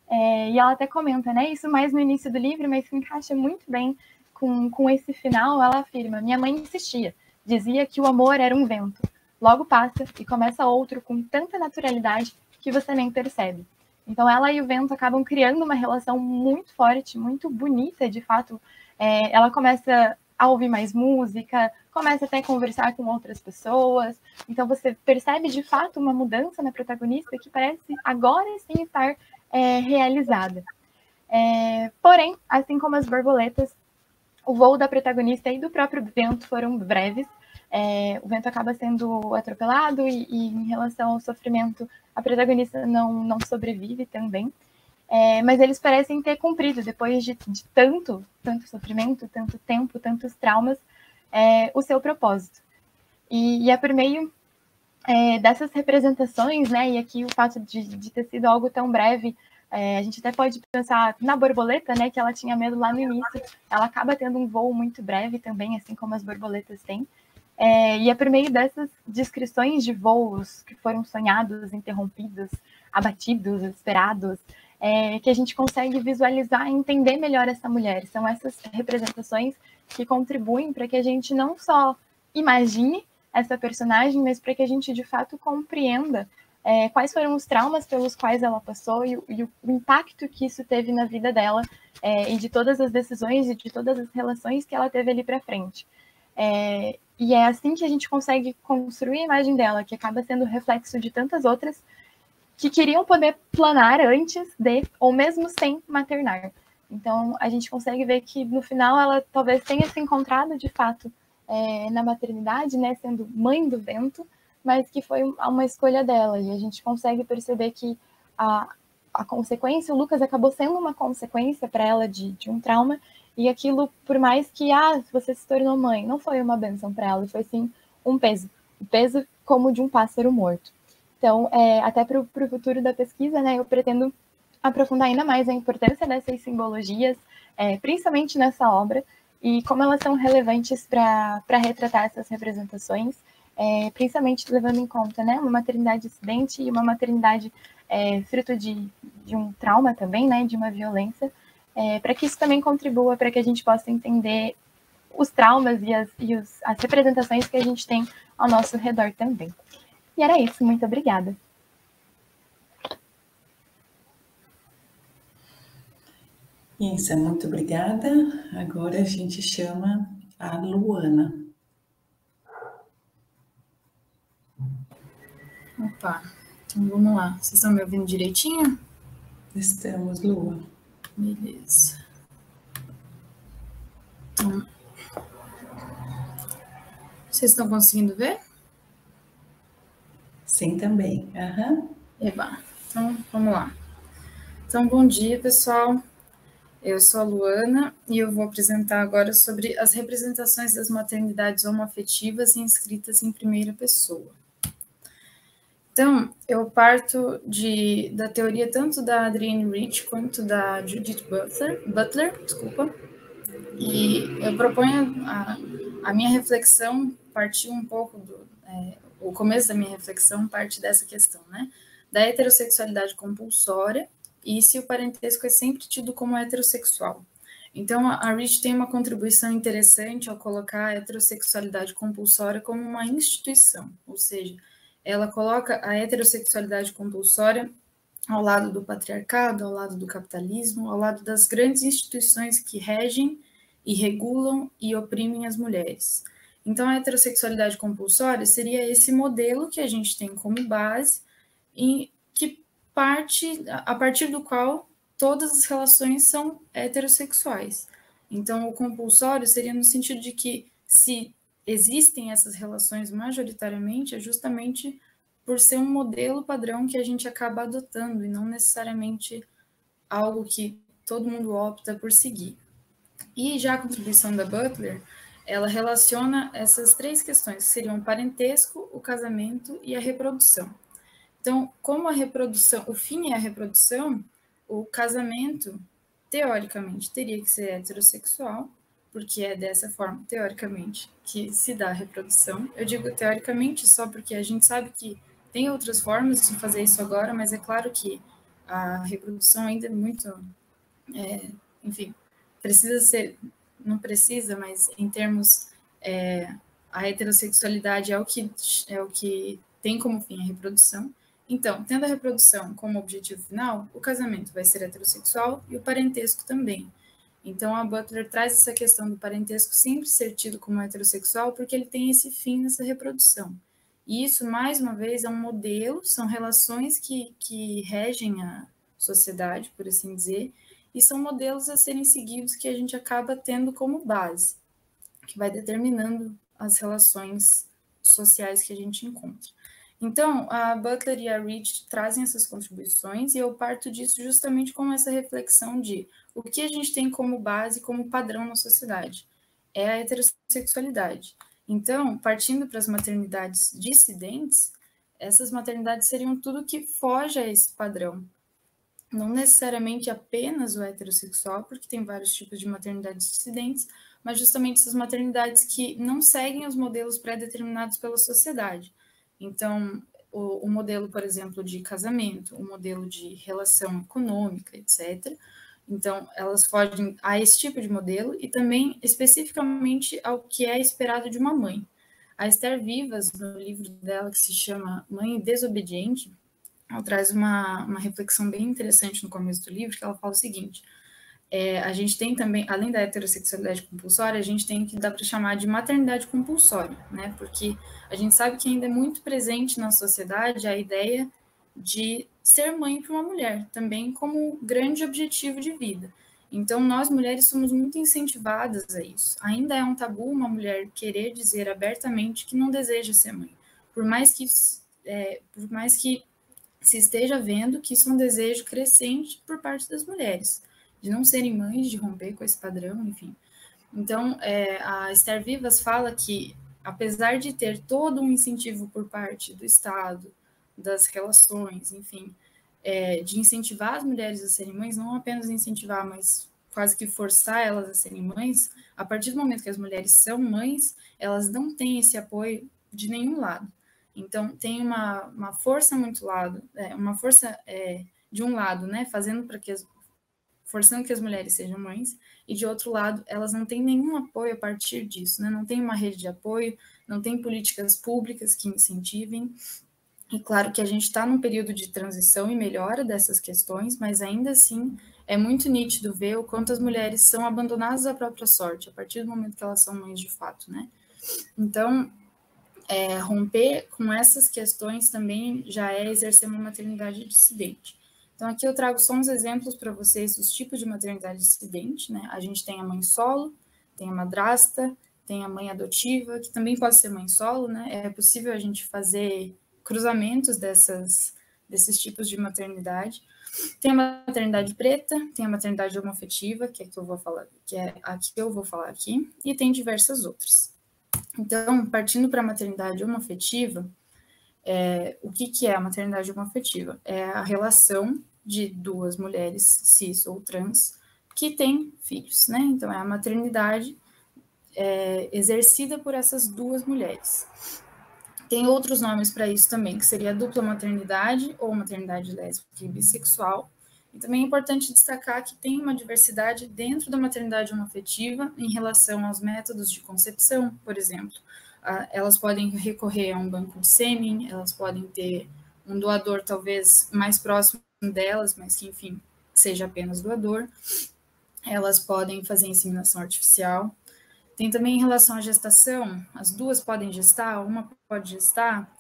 E ela até comenta, né, isso mais no início do livro, mas se encaixa muito bem com esse final. Ela afirma, minha mãe insistia, dizia que o amor era um vento, logo passa e começa outro com tanta naturalidade que você nem percebe. Então ela e o vento acabam criando uma relação muito forte, muito bonita, de fato. Ela começa a ouvir mais música, começa até a conversar com outras pessoas. Então você percebe de fato uma mudança na protagonista que parece agora sim estar realizada. Porém, assim como as borboletas, o voo da protagonista e do próprio vento foram breves. O vento acaba sendo atropelado e em relação ao sofrimento, a protagonista não sobrevive também. Mas eles parecem ter cumprido, depois de tanto sofrimento, tanto tempo, tantos traumas, o seu propósito. E é por meio dessas representações, né, e aqui o fato de ter sido algo tão breve, a gente até pode pensar na borboleta, né, que ela tinha medo lá no início, ela acaba tendo um voo muito breve também, assim como as borboletas têm. E é por meio dessas descrições de voos que foram sonhados, interrompidos, abatidos, esperados, que a gente consegue visualizar e entender melhor essa mulher. São essas representações que contribuem para que a gente não só imagine essa personagem, mas para que a gente de fato compreenda quais foram os traumas pelos quais ela passou e o impacto que isso teve na vida dela, e de todas as decisões e de todas as relações que ela teve ali para frente. E é assim que a gente consegue construir a imagem dela, que acaba sendo reflexo de tantas outras que queriam poder planar antes de, ou mesmo sem maternar. Então, a gente consegue ver que, no final, ela talvez tenha se encontrado, de fato, na maternidade, né, sendo mãe do vento, mas que foi uma escolha dela. E a gente consegue perceber que a consequência, o Lucas acabou sendo uma consequência para ela de um trauma, e aquilo, por mais que, você se tornou mãe, não foi uma bênção para ela, foi sim um peso. O peso como de um pássaro morto. Então, até para o futuro da pesquisa, né, eu pretendo aprofundar ainda mais a importância dessas simbologias, principalmente nessa obra, e como elas são relevantes para retratar essas representações, principalmente levando em conta, né, uma maternidade dissidente e uma maternidade fruto de um trauma também, né, de uma violência, para que isso também contribua para que a gente possa entender os traumas e as representações que a gente tem ao nosso redor também. E era isso, muito obrigada. Isso, muito obrigada. Agora a gente chama a Luana. Opa, então vamos lá. Vocês estão me ouvindo direitinho? Estamos, Lua. Beleza. Então, vocês estão conseguindo ver? Sim, também. Uhum. Eba. Então, vamos lá. Então, bom dia, pessoal. Eu sou a Luana e eu vou apresentar agora sobre as representações das maternidades homoafetivas inscritas em primeira pessoa. Então, eu parto da teoria tanto da Adrienne Rich quanto da Judith Butler, e eu proponho a minha reflexão partir um pouco o começo da minha reflexão parte dessa questão, né, da heterossexualidade compulsória e se o parentesco é sempre tido como heterossexual. Então, a Rich tem uma contribuição interessante ao colocar a heterossexualidade compulsória como uma instituição, ou seja, ela coloca a heterossexualidade compulsória ao lado do patriarcado, ao lado do capitalismo, ao lado das grandes instituições que regem e regulam e oprimem as mulheres. Então, a heterossexualidade compulsória seria esse modelo que a gente tem como base e que a partir do qual todas as relações são heterossexuais. Então, o compulsório seria no sentido de que se existem essas relações majoritariamente, é justamente por ser um modelo padrão que a gente acaba adotando e não necessariamente algo que todo mundo opta por seguir. E já a contribuição da Butler, ela relaciona essas três questões, que seriam o parentesco, o casamento e a reprodução. Então, como a reprodução, o fim é a reprodução, o casamento, teoricamente, teria que ser heterossexual, porque é dessa forma, teoricamente, que se dá a reprodução. Eu digo teoricamente só porque a gente sabe que tem outras formas de fazer isso agora, mas é claro que a reprodução ainda é muito, enfim, precisa ser, não precisa, mas em termos, a heterossexualidade é o que tem como fim a reprodução. Então, tendo a reprodução como objetivo final, o casamento vai ser heterossexual e o parentesco também. Então, a Butler traz essa questão do parentesco sempre ser tido como heterossexual porque ele tem esse fim nessa reprodução. E isso, mais uma vez, é um modelo, são relações que regem a sociedade, por assim dizer, e são modelos a serem seguidos que a gente acaba tendo como base, que vai determinando as relações sociais que a gente encontra. Então, a Butler e a Rich trazem essas contribuições e eu parto disso justamente com essa reflexão de o que a gente tem como base, como padrão na sociedade. É a heterossexualidade. Então, partindo para as maternidades dissidentes, essas maternidades seriam tudo que foge a esse padrão. Não necessariamente apenas o heterossexual, porque tem vários tipos de maternidades dissidentes, mas justamente essas maternidades que não seguem os modelos pré-determinados pela sociedade. Então, o modelo, por exemplo, de casamento, o modelo de relação econômica, etc. Então, elas fogem a esse tipo de modelo e também especificamente ao que é esperado de uma mãe. A Esther Vivas, no livro dela que se chama Mãe Desobediente, ela traz uma reflexão bem interessante no começo do livro, que ela fala o seguinte: a gente tem também, além da heterossexualidade compulsória, a gente tem que dá para chamar de maternidade compulsória, né? Porque a gente sabe que ainda é muito presente na sociedade a ideia de ser mãe para uma mulher, também como grande objetivo de vida. Então, nós mulheres somos muito incentivadas a isso. Ainda é um tabu uma mulher querer dizer abertamente que não deseja ser mãe, por mais que se esteja vendo que isso é um desejo crescente por parte das mulheres, de não serem mães, de romper com esse padrão, enfim. Então, a Esther Vivas fala que, apesar de ter todo um incentivo por parte do Estado, das relações, enfim, de incentivar as mulheres a serem mães, não apenas incentivar, mas quase que forçar elas a serem mães, a partir do momento que as mulheres são mães, elas não têm esse apoio de nenhum lado. Então, tem uma força uma força de um lado, né, forçando que as mulheres sejam mães, e de outro lado, elas não têm nenhum apoio a partir disso, né? Não tem uma rede de apoio, não tem políticas públicas que incentivem. E claro que a gente está num período de transição e melhora dessas questões, mas ainda assim é muito nítido ver o quanto as mulheres são abandonadas à própria sorte, a partir do momento que elas são mães de fato, né? Então, romper com essas questões também já é exercer uma maternidade dissidente. Então, aqui eu trago só uns exemplos para vocês dos tipos de maternidade dissidente, né? A gente tem a mãe solo, tem a madrasta, tem a mãe adotiva, que também pode ser mãe solo, né? É possível a gente fazer cruzamentos desses tipos de maternidade. Tem a maternidade preta, tem a maternidade homoafetiva, que é a que eu vou falar aqui, e tem diversas outras. Então, partindo para a maternidade homoafetiva, o que é a maternidade homoafetiva? É a relação de duas mulheres cis ou trans que têm filhos, né? Então, é a maternidade exercida por essas duas mulheres. Tem outros nomes para isso também, que seria a dupla maternidade ou maternidade lésbica e bissexual. E também é importante destacar que tem uma diversidade dentro da maternidade homoafetiva em relação aos métodos de concepção, por exemplo. Elas podem recorrer a um banco de sêmen, elas podem ter um doador talvez mais próximo delas, mas que, enfim, seja apenas doador. Elas podem fazer inseminação artificial. Tem também em relação à gestação, as duas podem gestar, uma pode gestar.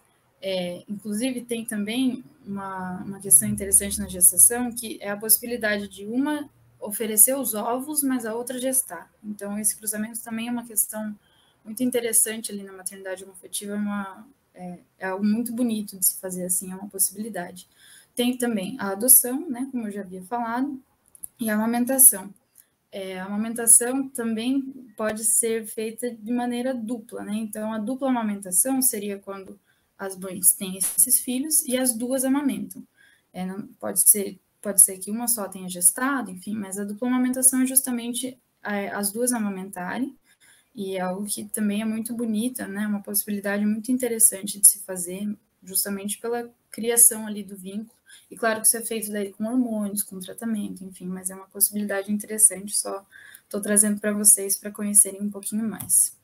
Inclusive, tem também uma questão interessante na gestação, que é a possibilidade de uma oferecer os ovos, mas a outra gestar. Então, esse cruzamento também é uma questão muito interessante ali na maternidade homoafetiva, é algo muito bonito de se fazer assim, é uma possibilidade. Tem também a adoção, né, como eu já havia falado, e a amamentação. A amamentação também pode ser feita de maneira dupla, né? Então, a dupla amamentação seria quando as mães têm esses filhos e as duas amamentam. Pode ser que uma só tenha gestado, enfim, mas a dupla amamentação é justamente as duas amamentarem, e é algo que também é muito bonita, né? Uma possibilidade muito interessante de se fazer, justamente pela criação ali do vínculo. E claro que isso é feito daí com hormônios, com tratamento, enfim, mas é uma possibilidade interessante, só estou trazendo para vocês para conhecerem um pouquinho mais.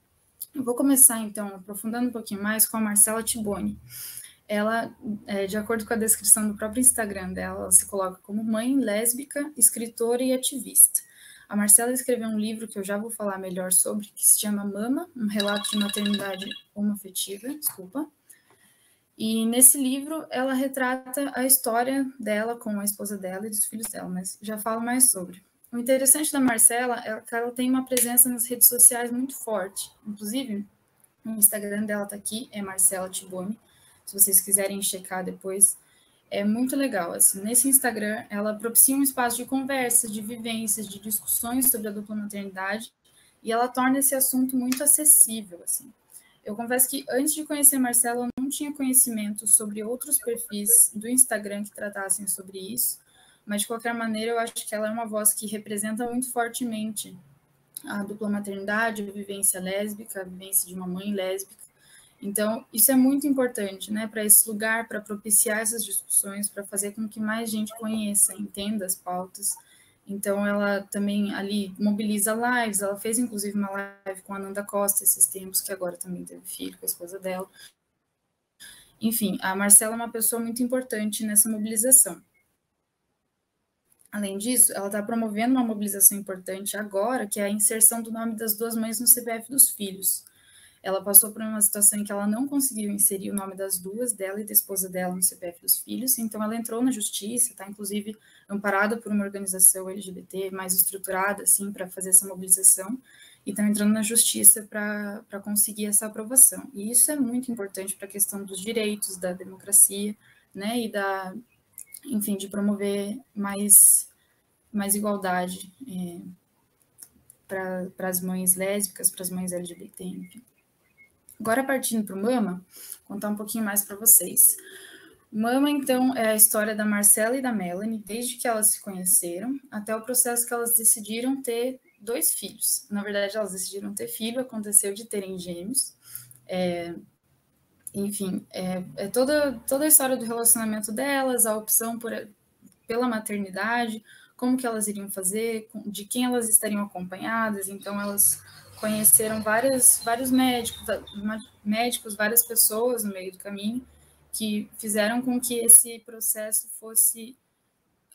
Eu vou começar, então, aprofundando um pouquinho mais com a Marcela Tiboni. Ela, de acordo com a descrição do próprio Instagram dela, ela se coloca como mãe, lésbica, escritora e ativista. A Marcela escreveu um livro que eu já vou falar melhor sobre, que se chama Mama, um relato de maternidade homoafetiva, E nesse livro ela retrata a história dela com a esposa dela e dos filhos dela, mas já falo mais sobre. O interessante da Marcela é que ela tem uma presença nas redes sociais muito forte. Inclusive, o Instagram dela está aqui, é Marcela Tiboni. Se vocês quiserem checar depois, é muito legal. Assim, nesse Instagram, ela propicia um espaço de conversa, de vivências, de discussões sobre a dupla maternidade, e ela torna esse assunto muito acessível, assim. Eu confesso que antes de conhecer a Marcela, eu não tinha conhecimento sobre outros perfis do Instagram que tratassem sobre isso, mas de qualquer maneira eu acho que ela é uma voz que representa muito fortemente a dupla maternidade, a vivência lésbica, a vivência de uma mãe lésbica. Então, isso é muito importante, né, para esse lugar, para propiciar essas discussões, para fazer com que mais gente conheça, entenda as pautas. Então, ela também ali mobiliza lives, ela fez inclusive uma live com a Ananda Costa esses tempos, que agora também teve filho com a esposa dela. Enfim, a Marcela é uma pessoa muito importante nessa mobilização. Além disso, ela está promovendo uma mobilização importante agora, que é a inserção do nome das duas mães no CPF dos filhos. Ela passou por uma situação em que ela não conseguiu inserir o nome das duas, dela e da esposa dela, no CPF dos filhos, então ela entrou na justiça, está inclusive amparada por uma organização LGBT mais estruturada, assim, para fazer essa mobilização, e estão entrando na justiça para conseguir essa aprovação. E isso é muito importante para a questão dos direitos, da democracia, né, e enfim, de promover mais igualdade para as mães lésbicas, para as mães LGBT, enfim. Agora, partindo para o Mama, contar um pouquinho mais para vocês. Mama, então, é a história da Marcela e da Melanie, desde que elas se conheceram, até o processo que elas decidiram ter 2 filhos. Na verdade, elas decidiram ter filho, aconteceu de terem gêmeos. Enfim, toda a história do relacionamento delas, a opção pela maternidade, como que elas iriam fazer, de quem elas estariam acompanhadas. Então, elas conheceram vários médicos, várias pessoas no meio do caminho, que fizeram com que esse processo fosse,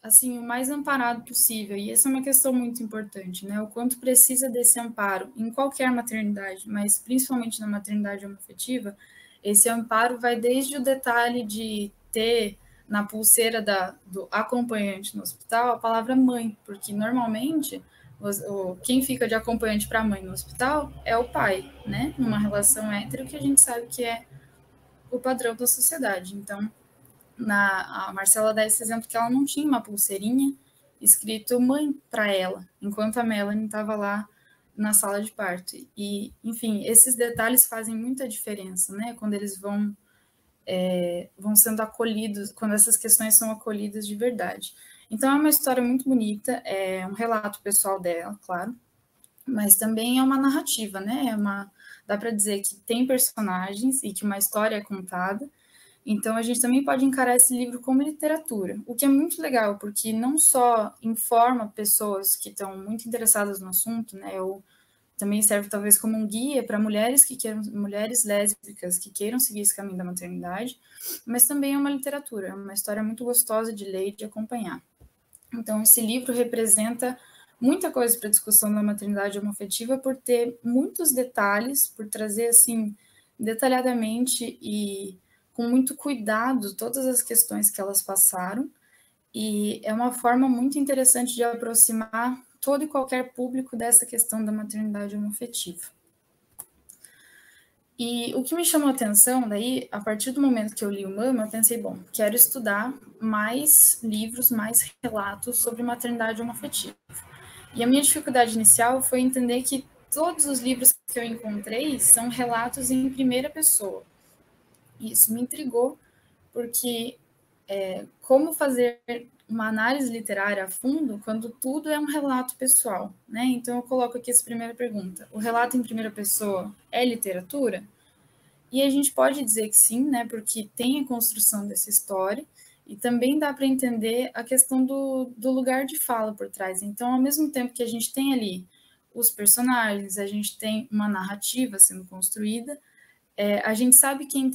assim, o mais amparado possível. E essa é uma questão muito importante, né? O quanto precisa desse amparo em qualquer maternidade, mas principalmente na maternidade homoafetiva. Esse amparo vai desde o detalhe de ter na pulseira do acompanhante no hospital a palavra mãe, porque normalmente quem fica de acompanhante para a mãe no hospital é o pai, né? Numa relação hétero, que a gente sabe que é o padrão da sociedade. Então, a Marcela dá esse exemplo que ela não tinha uma pulseirinha escrito mãe para ela, enquanto a Melanie estava lá na sala de parto. E, enfim, esses detalhes fazem muita diferença, né? Quando eles vão sendo acolhidos, quando essas questões são acolhidas de verdade. Então, é uma história muito bonita, é um relato pessoal dela, claro, mas também é uma narrativa, né? Dá para dizer que tem personagens e que uma história é contada. Então, a gente também pode encarar esse livro como literatura, o que é muito legal, porque não só informa pessoas que estão muito interessadas no assunto, né? Também serve talvez como um guia para mulheres lésbicas que queiram seguir esse caminho da maternidade, mas também é uma literatura, é uma história muito gostosa de ler e de acompanhar. Então, esse livro representa muita coisa para a discussão da maternidade homoafetiva, por ter muitos detalhes, por trazer, assim, detalhadamente e com muito cuidado todas as questões que elas passaram, e é uma forma muito interessante de aproximar todo e qualquer público dessa questão da maternidade homoafetiva. E o que me chamou a atenção, daí, a partir do momento que eu li o Mama, eu pensei, bom, quero estudar mais livros, mais relatos sobre maternidade homoafetiva. E a minha dificuldade inicial foi entender que todos os livros que eu encontrei são relatos em primeira pessoa. E isso me intrigou, porque como fazer uma análise literária a fundo quando tudo é um relato pessoal, né? Então, eu coloco aqui essa primeira pergunta. O relato em primeira pessoa é literatura? E a gente pode dizer que sim, né? Porque tem a construção dessa história, e também dá para entender a questão do lugar de fala por trás. Então, ao mesmo tempo que a gente tem ali os personagens, a gente tem uma narrativa sendo construída, a gente sabe quem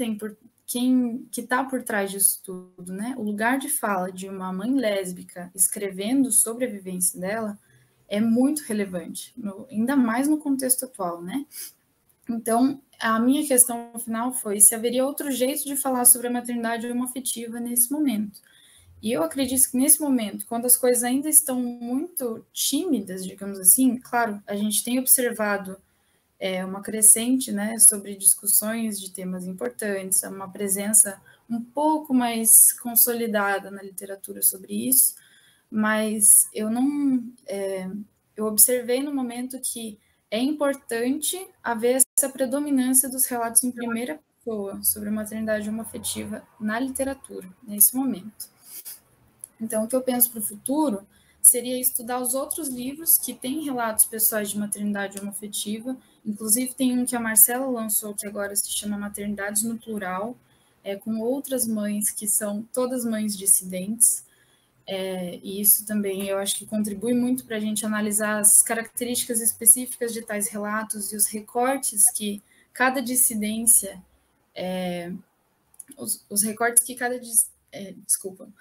que está por trás disso tudo, né? O lugar de fala de uma mãe lésbica escrevendo sobre a vivência dela é muito relevante, ainda mais no contexto atual, né? Então, a minha questão final foi se haveria outro jeito de falar sobre a maternidade homoafetiva nesse momento. E eu acredito que nesse momento, quando as coisas ainda estão muito tímidas, digamos assim, claro, a gente tem observado uma crescente, né, sobre discussões de temas importantes, uma presença um pouco mais consolidada na literatura sobre isso, mas eu observei no momento que é importante haver essa predominância dos relatos em primeira pessoa sobre a maternidade homoafetiva na literatura, nesse momento. Então, o que eu penso para o futuro seria estudar os outros livros que têm relatos pessoais de maternidade homoafetiva. Inclusive, tem um que a Marcela lançou, que agora se chama Maternidades no Plural, com outras mães que são todas mães dissidentes. E isso também eu acho que contribui muito para a gente analisar as características específicas de tais relatos e os recortes que cada dissidência os recortes que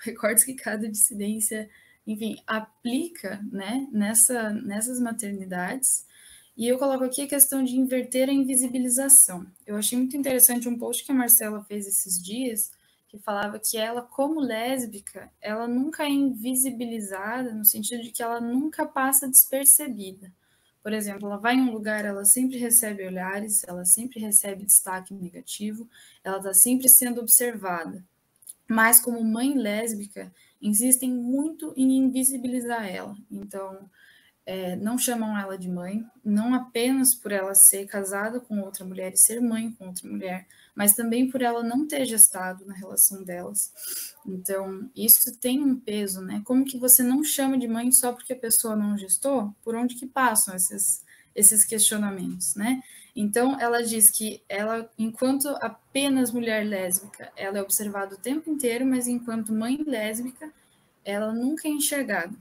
recortes que cada dissidência, enfim, aplica, né, nessas maternidades. E eu coloco aqui a questão de inverter a invisibilização. Eu achei muito interessante um post que a Marcela fez esses dias, que falava que ela, como lésbica, ela nunca é invisibilizada, no sentido de que ela nunca passa despercebida. Por exemplo, ela vai em um lugar, ela sempre recebe olhares, ela sempre recebe destaque negativo, ela está sempre sendo observada. Mas, como mãe lésbica, insistem muito em invisibilizar ela. Então, não chamam ela de mãe, não apenas por ela ser casada com outra mulher e ser mãe com outra mulher, mas também por ela não ter gestado na relação delas. Então, isso tem um peso, né? Como que você não chama de mãe só porque a pessoa não gestou? Por onde que passam esses questionamentos, né? Então, ela diz que ela, enquanto apenas mulher lésbica, ela é observada o tempo inteiro, mas enquanto mãe lésbica, ela nunca é enxergada.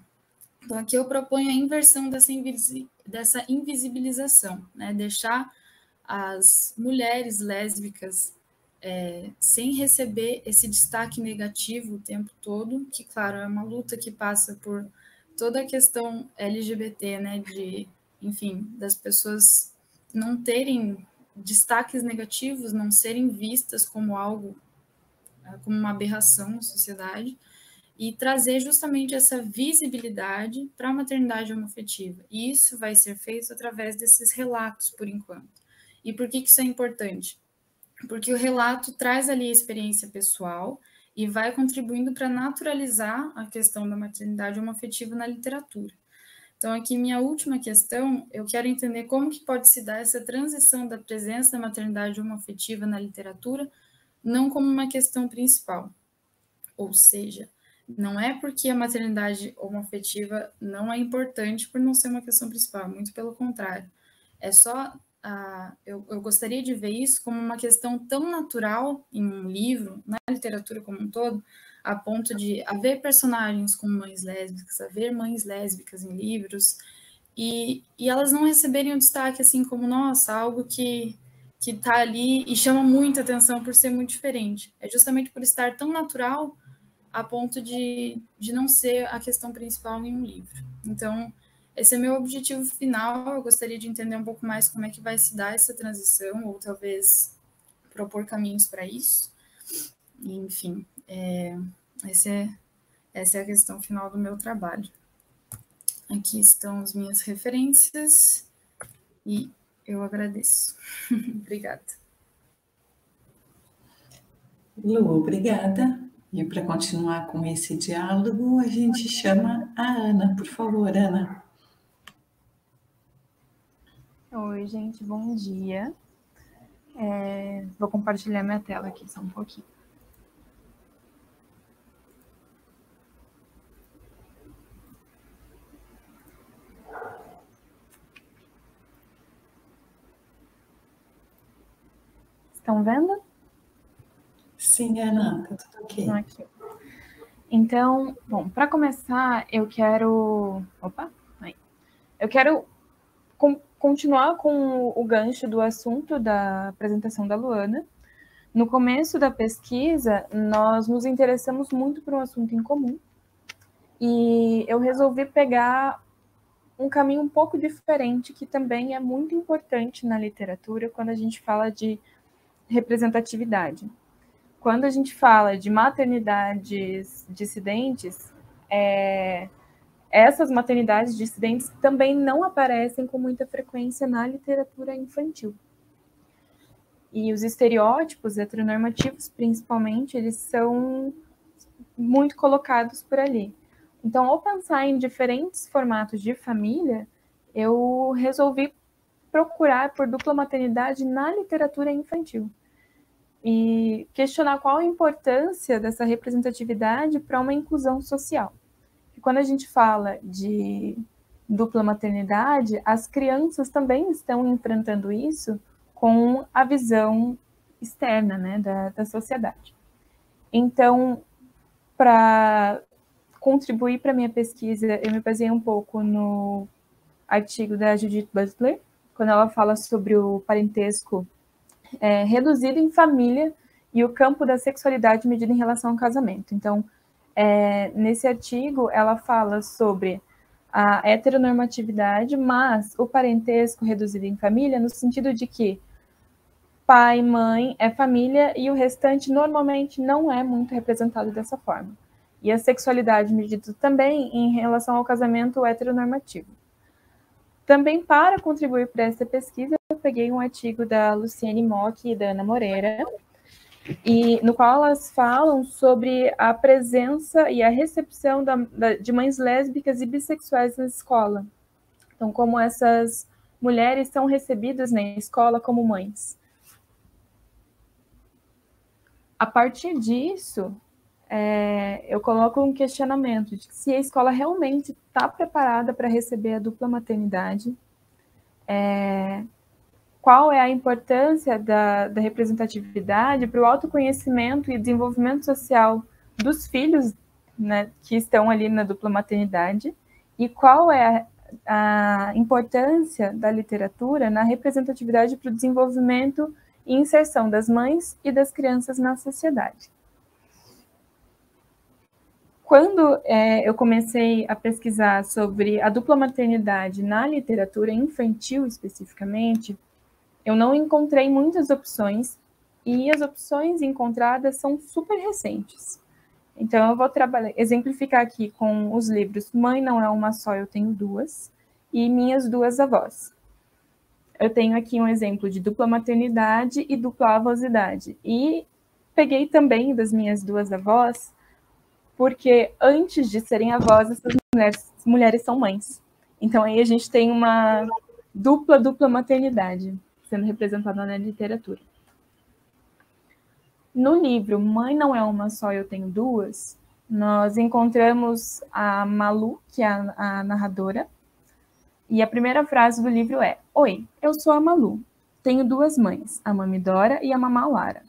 Então, aqui eu proponho a inversão dessa invisibilização, né? Deixar as mulheres lésbicas sem receber esse destaque negativo o tempo todo, que, claro, é uma luta que passa por toda a questão LGBT, né? Enfim, das pessoas não terem destaques negativos, não serem vistas como algo, como uma aberração na sociedade, e trazer justamente essa visibilidade para a maternidade homoafetiva. E isso vai ser feito através desses relatos, por enquanto. E por que isso é importante? Porque o relato traz ali a experiência pessoal e vai contribuindo para naturalizar a questão da maternidade homoafetiva na literatura. Então, aqui, minha última questão, eu quero entender como que pode se dar essa transição da presença da maternidade homoafetiva na literatura, não como uma questão principal. Ou seja, não é porque a maternidade homoafetiva não é importante por não ser uma questão principal, muito pelo contrário. É só, eu gostaria de ver isso como uma questão tão natural em um livro, na literatura como um todo, a ponto de haver personagens com mães lésbicas, haver mães lésbicas em livros, e elas não receberem um destaque assim como, nossa, algo que está ali e chama muita atenção por ser muito diferente. É justamente por estar tão natural a ponto de não ser a questão principal em um livro. Então, esse é meu objetivo final. Eu gostaria de entender um pouco mais como é que vai se dar essa transição, ou talvez propor caminhos para isso. E, enfim, essa é a questão final do meu trabalho. Aqui estão as minhas referências e eu agradeço. Obrigada. Lu, obrigada. E para continuar com esse diálogo, a gente chama a Ana. Por favor, Ana. Oi, gente, bom dia. Vou compartilhar minha tela aqui só um pouquinho. Estão vendo? Sim, Ana, tá tudo ok. Aqui. Então, bom, para começar, eu quero continuar com o gancho do assunto da apresentação da Luana. No começo da pesquisa, nós nos interessamos muito por um assunto em comum e eu resolvi pegar um caminho um pouco diferente, que também é muito importante na literatura quando a gente fala de representatividade. Quando a gente fala de maternidades dissidentes, essas maternidades dissidentes também não aparecem com muita frequência na literatura infantil. E os estereótipos heteronormativos, principalmente, eles são muito colocados por ali. Então, ao pensar em diferentes formatos de família, eu resolvi procurar por dupla maternidade na literatura infantil e questionar qual a importância dessa representatividade para uma inclusão social. E quando a gente fala de dupla maternidade, as crianças também estão enfrentando isso com a visão externa, né, da sociedade. Então, para contribuir para a minha pesquisa, eu me baseei um pouco no artigo da Judith Butler, quando ela fala sobre o parentesco reduzido em família e o campo da sexualidade medida em relação ao casamento. Então, nesse artigo, ela fala sobre a heteronormatividade, mas o parentesco reduzido em família, no sentido de que pai, mãe é família e o restante normalmente não é muito representado dessa forma. E a sexualidade medida também em relação ao casamento heteronormativo. Também, para contribuir para essa pesquisa, eu peguei um artigo da Luciane Mock e da Ana Moreira, e no qual elas falam sobre a presença e a recepção de mães lésbicas e bissexuais na escola. Então, como essas mulheres são recebidas na escola como mães. A partir disso, eu coloco um questionamento de se a escola realmente está preparada para receber a dupla maternidade, qual é a importância da representatividade para o autoconhecimento e desenvolvimento social dos filhos, né, que estão ali na dupla maternidade, e qual é a importância da literatura na representatividade para o desenvolvimento e inserção das mães e das crianças na sociedade. Quando eu comecei a pesquisar sobre a dupla maternidade na literatura infantil especificamente, eu não encontrei muitas opções, e as opções encontradas são super recentes. Então, eu vou exemplificar aqui com os livros Mãe Não É Uma Só, Eu Tenho Duas, e Minhas Duas Avós. Eu tenho aqui um exemplo de dupla maternidade e dupla avosidade. E peguei também das minhas duas avós, porque antes de serem avós, essas mulheres são mães. Então, aí a gente tem uma dupla maternidade sendo representada na literatura. No livro Mãe Não É Uma Só, Eu Tenho Duas, nós encontramos a Malu, que é a narradora, e a primeira frase do livro é: Oi, eu sou a Malu, tenho duas mães, a Mami Dora e a Mamá Lara.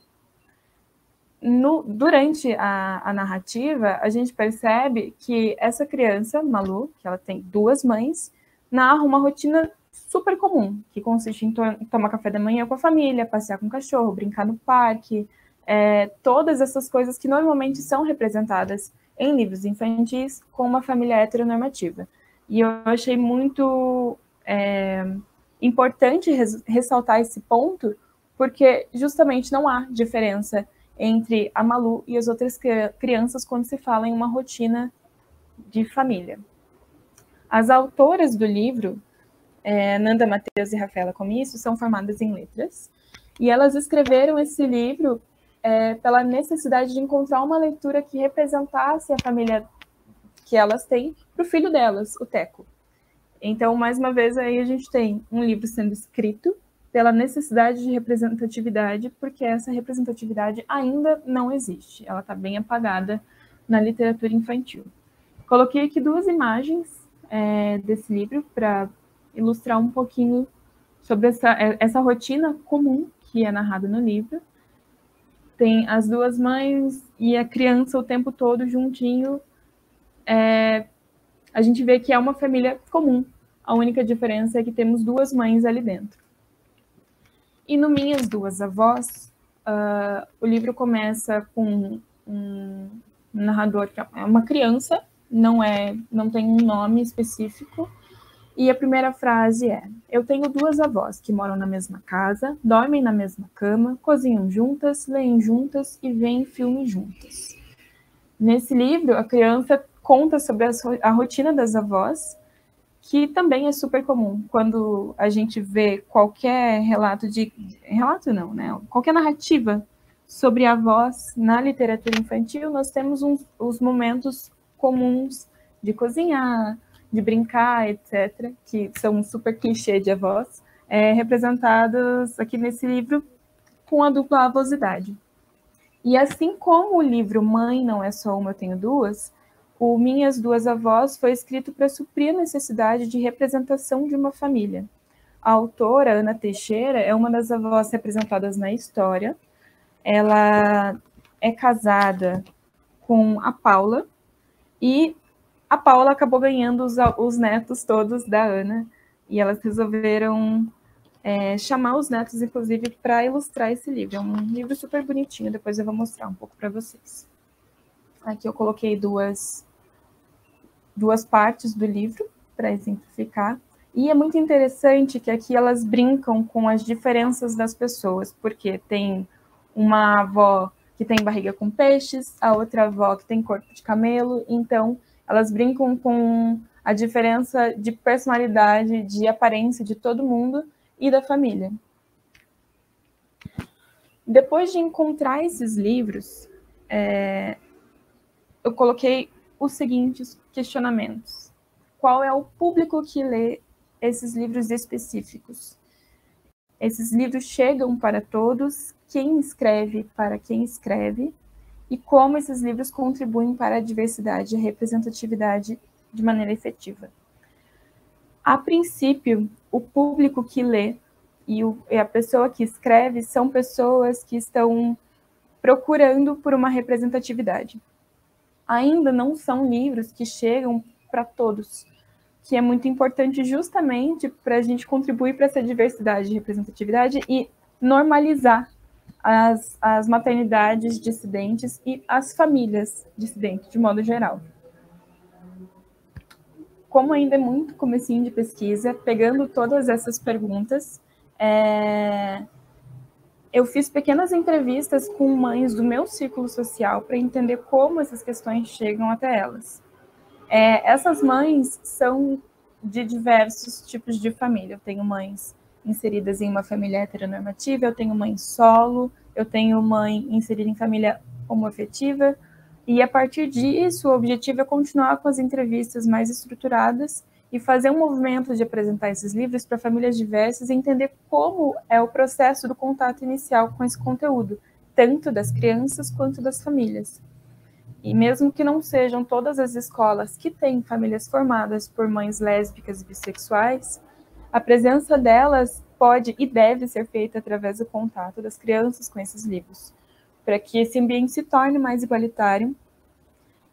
Durante a narrativa, a gente percebe que essa criança, Malu, que ela tem duas mães, narra uma rotina super comum, que consiste em tomar café da manhã com a família, passear com o cachorro, brincar no parque, todas essas coisas que normalmente são representadas em livros infantis com uma família heteronormativa. E eu achei muito importante ressaltar esse ponto, porque justamente não há diferença entre a Malu e as outras crianças quando se fala em uma rotina de família. As autoras do livro, Nanda Matheus e Rafaela Comisso, são formadas em letras, e elas escreveram esse livro pela necessidade de encontrar uma leitura que representasse a família que elas têm para o filho delas, o Teco. Então, mais uma vez, aí a gente tem um livro sendo escrito pela necessidade de representatividade, porque essa representatividade ainda não existe. Ela está bem apagada na literatura infantil. Coloquei aqui duas imagens desse livro para ilustrar um pouquinho sobre essa rotina comum que é narrada no livro. Tem as duas mães e a criança o tempo todo juntinho. A gente vê que é uma família comum. A única diferença é que temos duas mães ali dentro. E no Minhas Duas Avós, o livro começa com um narrador que é uma criança, não tem um nome específico, e a primeira frase é: Eu tenho duas avós que moram na mesma casa, dormem na mesma cama, cozinham juntas, leem juntas e veem filme juntas. Nesse livro, a criança conta sobre a rotina das avós, que também é super comum. Quando a gente vê qualquer qualquer narrativa sobre avós na literatura infantil, nós temos os momentos comuns de cozinhar, de brincar, etc., que são super clichê de avós, representados aqui nesse livro com a dupla avosidade. E assim como o livro Mãe Não É Só Uma, Eu Tenho Duas, o Minhas Duas Avós foi escrito para suprir a necessidade de representação de uma família. A autora, Ana Teixeira, é uma das avós representadas na história. Ela é casada com a Paula, e a Paula acabou ganhando os netos todos da Ana, e elas resolveram chamar os netos, inclusive, para ilustrar esse livro. É um livro super bonitinho, depois eu vou mostrar um pouco para vocês. Aqui eu coloquei duas partes do livro para exemplificar. E é muito interessante que aqui elas brincam com as diferenças das pessoas, porque tem uma avó que tem barriga com peixes, a outra avó que tem corpo de camelo, então elas brincam com a diferença de personalidade, de aparência de todo mundo e da família. Depois de encontrar esses livros, eu coloquei os seguintes questionamentos. Qual é o público que lê esses livros específicos? Esses livros chegam para todos? Quem escreve para quem escreve? E como esses livros contribuem para a diversidade e a representatividade de maneira efetiva? A princípio, o público que lê e a pessoa que escreve são pessoas que estão procurando por uma representatividade. Ainda não são livros que chegam para todos, que é muito importante justamente para a gente contribuir para essa diversidade e representatividade e normalizar as maternidades dissidentes e as famílias dissidentes, de modo geral. Como ainda é muito comecinho de pesquisa, pegando todas essas perguntas, eu fiz pequenas entrevistas com mães do meu círculo social para entender como essas questões chegam até elas. Essas mães são de diversos tipos de família. Eu tenho mães inseridas em uma família heteronormativa, eu tenho mãe solo, eu tenho mãe inserida em família homoafetiva, e a partir disso o objetivo é continuar com as entrevistas mais estruturadas e fazer um movimento de apresentar esses livros para famílias diversas e entender como é o processo do contato inicial com esse conteúdo, tanto das crianças quanto das famílias. E mesmo que não sejam todas as escolas que têm famílias formadas por mães lésbicas e bissexuais, a presença delas pode e deve ser feita através do contato das crianças com esses livros, para que esse ambiente se torne mais igualitário,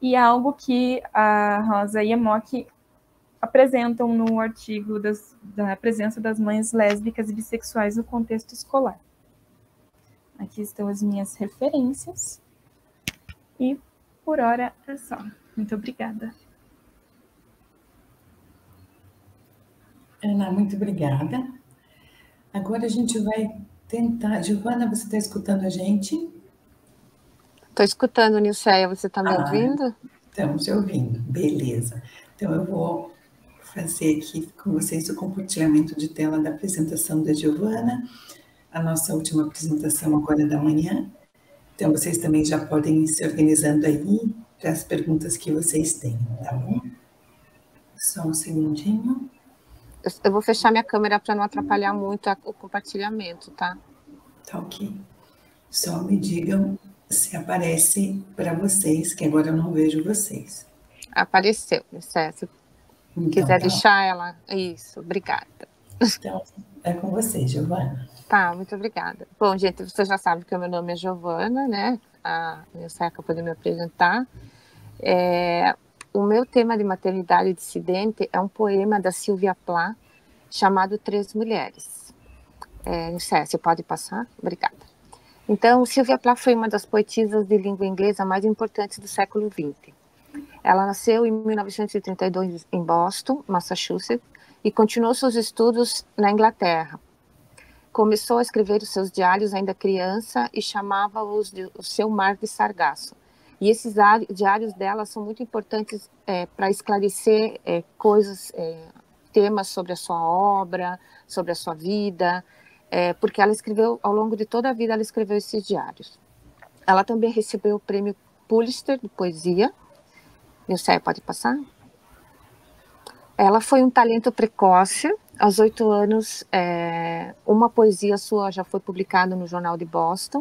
e é algo que a Rosa e a Mock apresentam no artigo da presença das mães lésbicas e bissexuais no contexto escolar. Aqui estão as minhas referências, e por hora é só. Muito obrigada. Ana, muito obrigada. Agora a gente vai tentar... Giovana, você está escutando a gente? Estou escutando, Nilceia. Você está me ouvindo? Estamos te ouvindo. Beleza. Então, eu vou fazer aqui com vocês o compartilhamento de tela da apresentação da Giovana, a nossa última apresentação agora da manhã. Então, vocês também já podem ir se organizando aí para as perguntas que vocês têm, tá bom? Só um segundinho. Eu vou fechar minha câmera para não atrapalhar muito o compartilhamento, tá? Tá ok. Só me digam se aparece para vocês, que agora eu não vejo vocês. Apareceu, Nilceia. Se Então, quiser tá deixar ela... Isso, obrigada. Então, é com você, Giovana. Tá, muito obrigada. Bom, gente, você já sabe que o meu nome é Giovana, né? A Nilceia acabou de me apresentar. O meu tema de maternidade dissidente é um poema da Sylvia Plath, chamado Três Mulheres. Nilceia, você pode passar? Obrigada. Então, Sylvia Plath foi uma das poetisas de língua inglesa mais importantes do século XX. Ela nasceu em 1932 em Boston, Massachusetts, e continuou seus estudos na Inglaterra. Começou a escrever os seus diários ainda criança e chamava-os de o seu mar de sargaço. E esses diários dela são muito importantes para esclarecer coisas, temas sobre a sua obra, sobre a sua vida, porque ela escreveu, ao longo de toda a vida, ela escreveu esses diários. Ela também recebeu o prêmio Pulitzer de poesia. Nilceia, pode passar? Ela foi um talento precoce. Aos 8 anos, uma poesia sua já foi publicada no Jornal de Boston.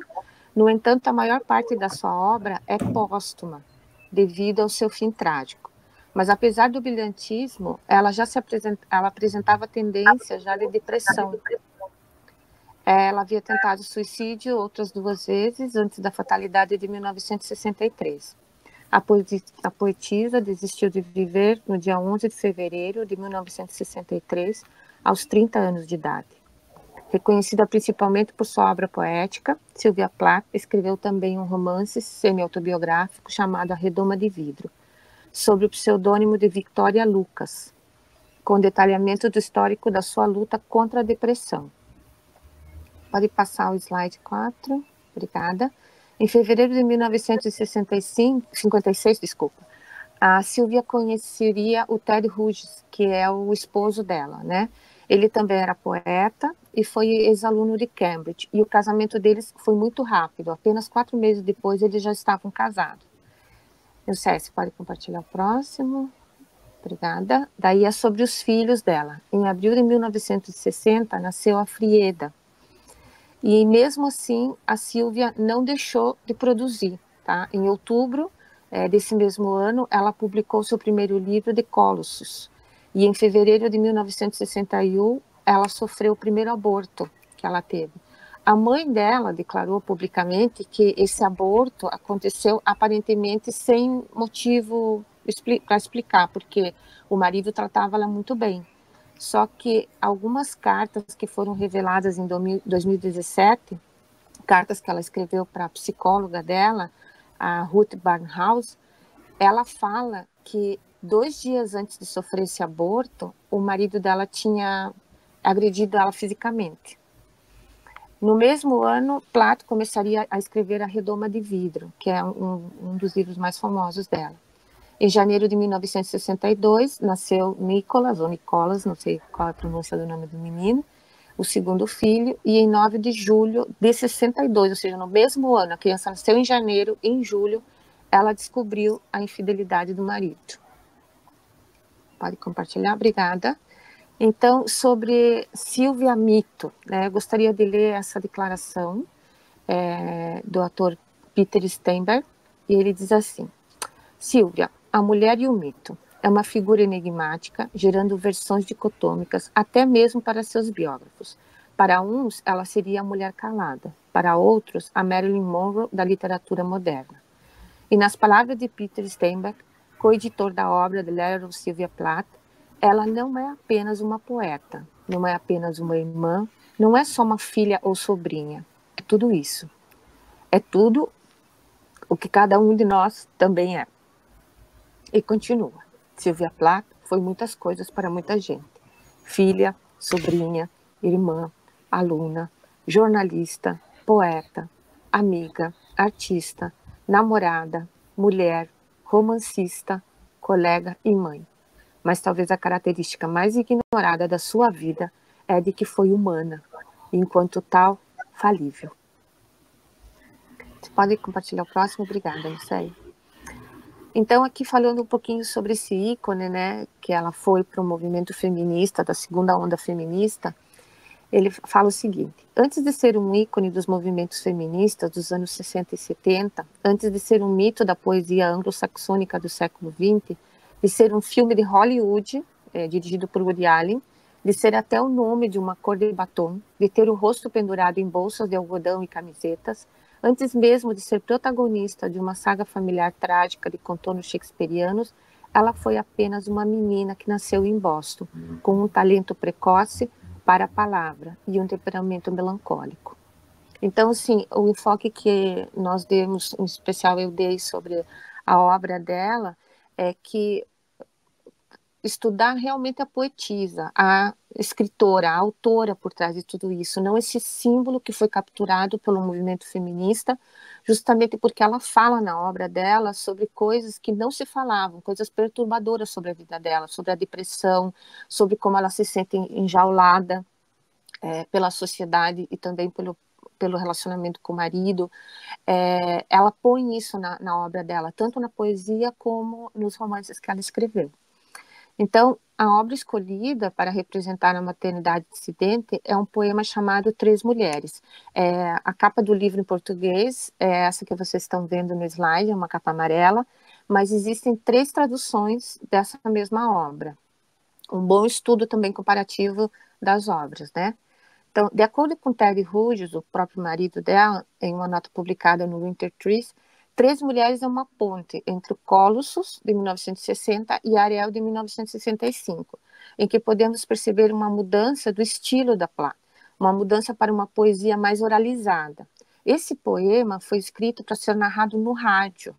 No entanto, a maior parte da sua obra é póstuma, devido ao seu fim trágico. Mas, apesar do brilhantismo, ela apresentava tendência já de depressão. Ela havia tentado suicídio outras 2 vezes antes da fatalidade de 1963. A poetisa desistiu de viver no dia 11 de fevereiro de 1963, aos 30 anos de idade. Reconhecida principalmente por sua obra poética, Sylvia Plath escreveu também um romance semi-autobiográfico chamado A Redoma de Vidro, sob o pseudônimo de Victoria Lucas, com detalhamento do histórico da sua luta contra a depressão. Pode passar o slide 4, obrigada. Em fevereiro de 1956, a Sylvia conheceria o Ted Hughes, que é o esposo dela, né? Ele também era poeta e foi ex-aluno de Cambridge, e o casamento deles foi muito rápido, apenas 4 meses depois eles já estavam casados. César, pode compartilhar o próximo? Obrigada. Daí é sobre os filhos dela. Em abril de 1960, nasceu a Frieda. E mesmo assim, a Sylvia não deixou de produzir. Tá? Em outubro desse mesmo ano, ela publicou seu primeiro livro, The Colossus. E em fevereiro de 1961, ela sofreu o primeiro aborto que ela teve. A mãe dela declarou publicamente que esse aborto aconteceu aparentemente sem motivo para explicar, porque o marido tratava ela muito bem. Só que algumas cartas que foram reveladas em 2017, cartas que ela escreveu para a psicóloga dela, a Ruth Barnhouse, ela fala que 2 dias antes de sofrer esse aborto, o marido dela tinha agredido ela fisicamente. No mesmo ano, Plath começaria a escrever A Redoma de Vidro, que é um dos livros mais famosos dela. Em janeiro de 1962, nasceu Nicholas, ou Nicolas, não sei qual é a pronúncia do nome do menino, o segundo filho, e em 9 de julho de 62, ou seja, no mesmo ano, a criança nasceu em janeiro, em julho, ela descobriu a infidelidade do marido. Pode compartilhar, obrigada. Então, sobre Sylvia Mito, né, eu gostaria de ler essa declaração do ator Peter Steinberg, e ele diz assim: Sylvia, a mulher e o mito, é uma figura enigmática, gerando versões dicotômicas, até mesmo para seus biógrafos. Para uns, ela seria a mulher calada, para outros, a Marilyn Monroe da literatura moderna. E nas palavras de Peter Steinberg, coeditor da obra The Letter of Sylvia Plath, ela não é apenas uma poeta, não é apenas uma irmã, não é só uma filha ou sobrinha. É tudo isso. É tudo o que cada um de nós também é. E continua. Sylvia Plath foi muitas coisas para muita gente. Filha, sobrinha, irmã, aluna, jornalista, poeta, amiga, artista, namorada, mulher, romancista, colega e mãe. Mas talvez a característica mais ignorada da sua vida é de que foi humana, e enquanto tal, falível. Você pode compartilhar o próximo? Obrigada, não sei. Então, aqui falando um pouquinho sobre esse ícone, né, que ela foi para o movimento feminista, da segunda onda feminista, ele fala o seguinte: antes de ser um ícone dos movimentos feministas dos anos 60 e 70, antes de ser um mito da poesia anglo-saxônica do século XX, de ser um filme de Hollywood, dirigido por Woody Allen, de ser até o nome de uma cor de batom, de ter o rosto pendurado em bolsas de algodão e camisetas, antes mesmo de ser protagonista de uma saga familiar trágica de contornos shakespearianos, ela foi apenas uma menina que nasceu em Boston, com um talento precoce para a palavra e um temperamento melancólico. Então, assim, o enfoque que nós demos, em especial eu dei sobre a obra dela, é que estudar realmente a poetisa, a escritora, a autora por trás de tudo isso, não esse símbolo que foi capturado pelo movimento feminista, justamente porque ela fala na obra dela sobre coisas que não se falavam, coisas perturbadoras sobre a vida dela, sobre a depressão, sobre como ela se sente enjaulada pela sociedade e também pelo relacionamento com o marido. Ela põe isso na obra dela, tanto na poesia como nos romances que ela escreveu. Então, a obra escolhida para representar a maternidade dissidente é um poema chamado Três Mulheres. A capa do livro em português é essa que vocês estão vendo no slide, é uma capa amarela, mas existem 3 traduções dessa mesma obra. Um bom estudo também comparativo das obras, né? Então, de acordo com Ted Hughes, o próprio marido dela, em uma nota publicada no Winter Trees, Três Mulheres é uma ponte entre o Colossus, de 1960, e Ariel, de 1965, em que podemos perceber uma mudança do estilo da Plath. uma mudança para uma poesia mais oralizada. Esse poema foi escrito para ser narrado no rádio,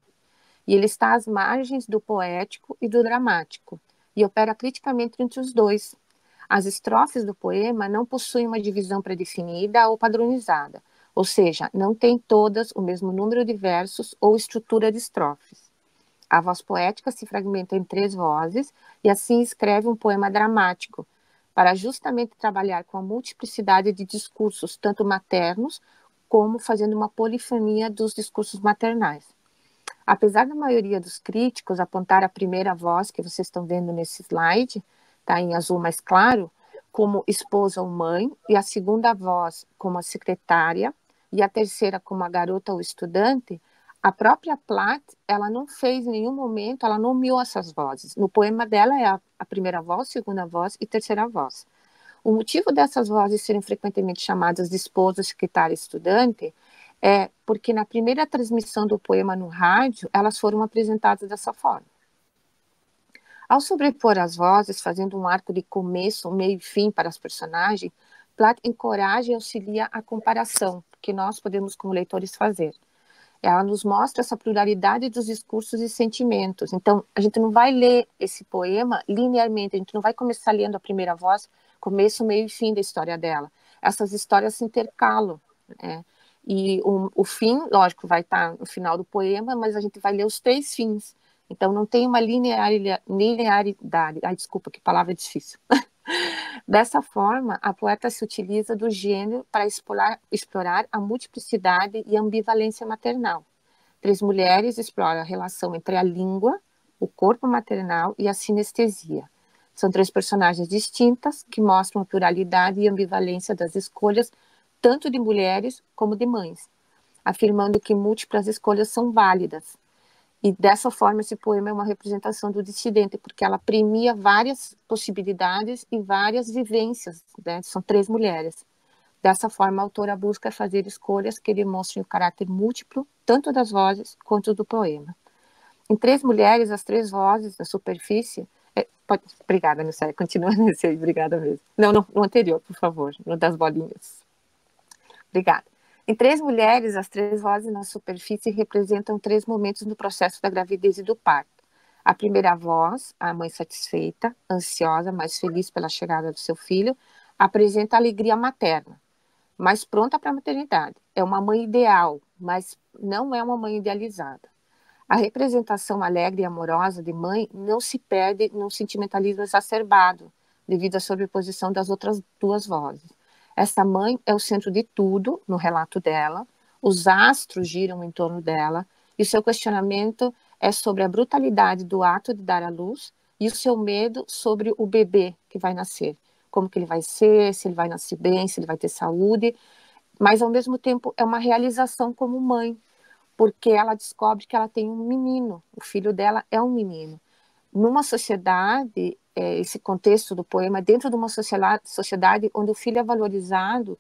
e ele está às margens do poético e do dramático, e opera criticamente entre os dois. As estrofes do poema não possuem uma divisão pré-definida ou padronizada, ou seja, não têm todas o mesmo número de versos ou estrutura de estrofes. A voz poética se fragmenta em 3 vozes e assim escreve um poema dramático, para justamente trabalhar com a multiplicidade de discursos, tanto maternos como fazendo uma polifonia dos discursos maternais. Apesar da maioria dos críticos apontar a primeira voz que vocês estão vendo nesse slide, tá, em azul mais claro, como esposa ou mãe, e a segunda voz como a secretária, e a terceira como a garota ou estudante, a própria Plath, ela não fez em nenhum momento, ela nomeou essas vozes. No poema dela é a primeira voz, segunda voz e terceira voz. O motivo dessas vozes serem frequentemente chamadas de esposa, secretária e estudante é porque na primeira transmissão do poema no rádio, elas foram apresentadas dessa forma. Ao sobrepor as vozes, fazendo um arco de começo, meio e fim para as personagens, Plath encoraja e auxilia a comparação, que nós podemos, como leitores, fazer. Ela nos mostra essa pluralidade dos discursos e sentimentos. Então, a gente não vai ler esse poema linearmente, a gente não vai começar lendo a primeira voz, começo, meio e fim da história dela. Essas histórias se intercalam, né? E o fim, lógico, vai estar no final do poema, mas a gente vai ler os 3 fins. Então, não tem uma linearidade. Ai, desculpa, que palavra difícil. Dessa forma, a poeta se utiliza do gênero para explorar a multiplicidade e a ambivalência maternal. 3 mulheres exploram a relação entre a língua, o corpo maternal e a sinestesia. São 3 personagens distintas que mostram a pluralidade e ambivalência das escolhas tanto de mulheres como de mães, afirmando que múltiplas escolhas são válidas. E dessa forma esse poema é uma representação do dissidente, porque ela premia várias possibilidades e várias vivências, né? São 3 mulheres. Dessa forma a autora busca fazer escolhas que demonstrem o caráter múltiplo, tanto das vozes quanto do poema. Em 3 mulheres, as 3 vozes da superfície... Obrigada, Nilce, continua nesse aí, obrigada mesmo. Não, no anterior, por favor, no das bolinhas. Obrigada. Em 3 mulheres, as 3 vozes na superfície representam 3 momentos no processo da gravidez e do parto. A primeira voz, a mãe satisfeita, ansiosa, mais feliz pela chegada do seu filho, apresenta a alegria materna, mais pronta para a maternidade. É uma mãe ideal, mas não é uma mãe idealizada. A representação alegre e amorosa de mãe não se perde num sentimentalismo exacerbado, devido à sobreposição das outras 2 vozes. Essa mãe é o centro de tudo no relato dela, os astros giram em torno dela, e o seu questionamento é sobre a brutalidade do ato de dar à luz e o seu medo sobre o bebê que vai nascer. Como que ele vai ser, se ele vai nascer bem, se ele vai ter saúde, mas ao mesmo tempo é uma realização como mãe, porque ela descobre que ela tem um menino, o filho dela é um menino. Numa sociedade, esse contexto do poema, dentro de uma sociedade onde o filho é valorizado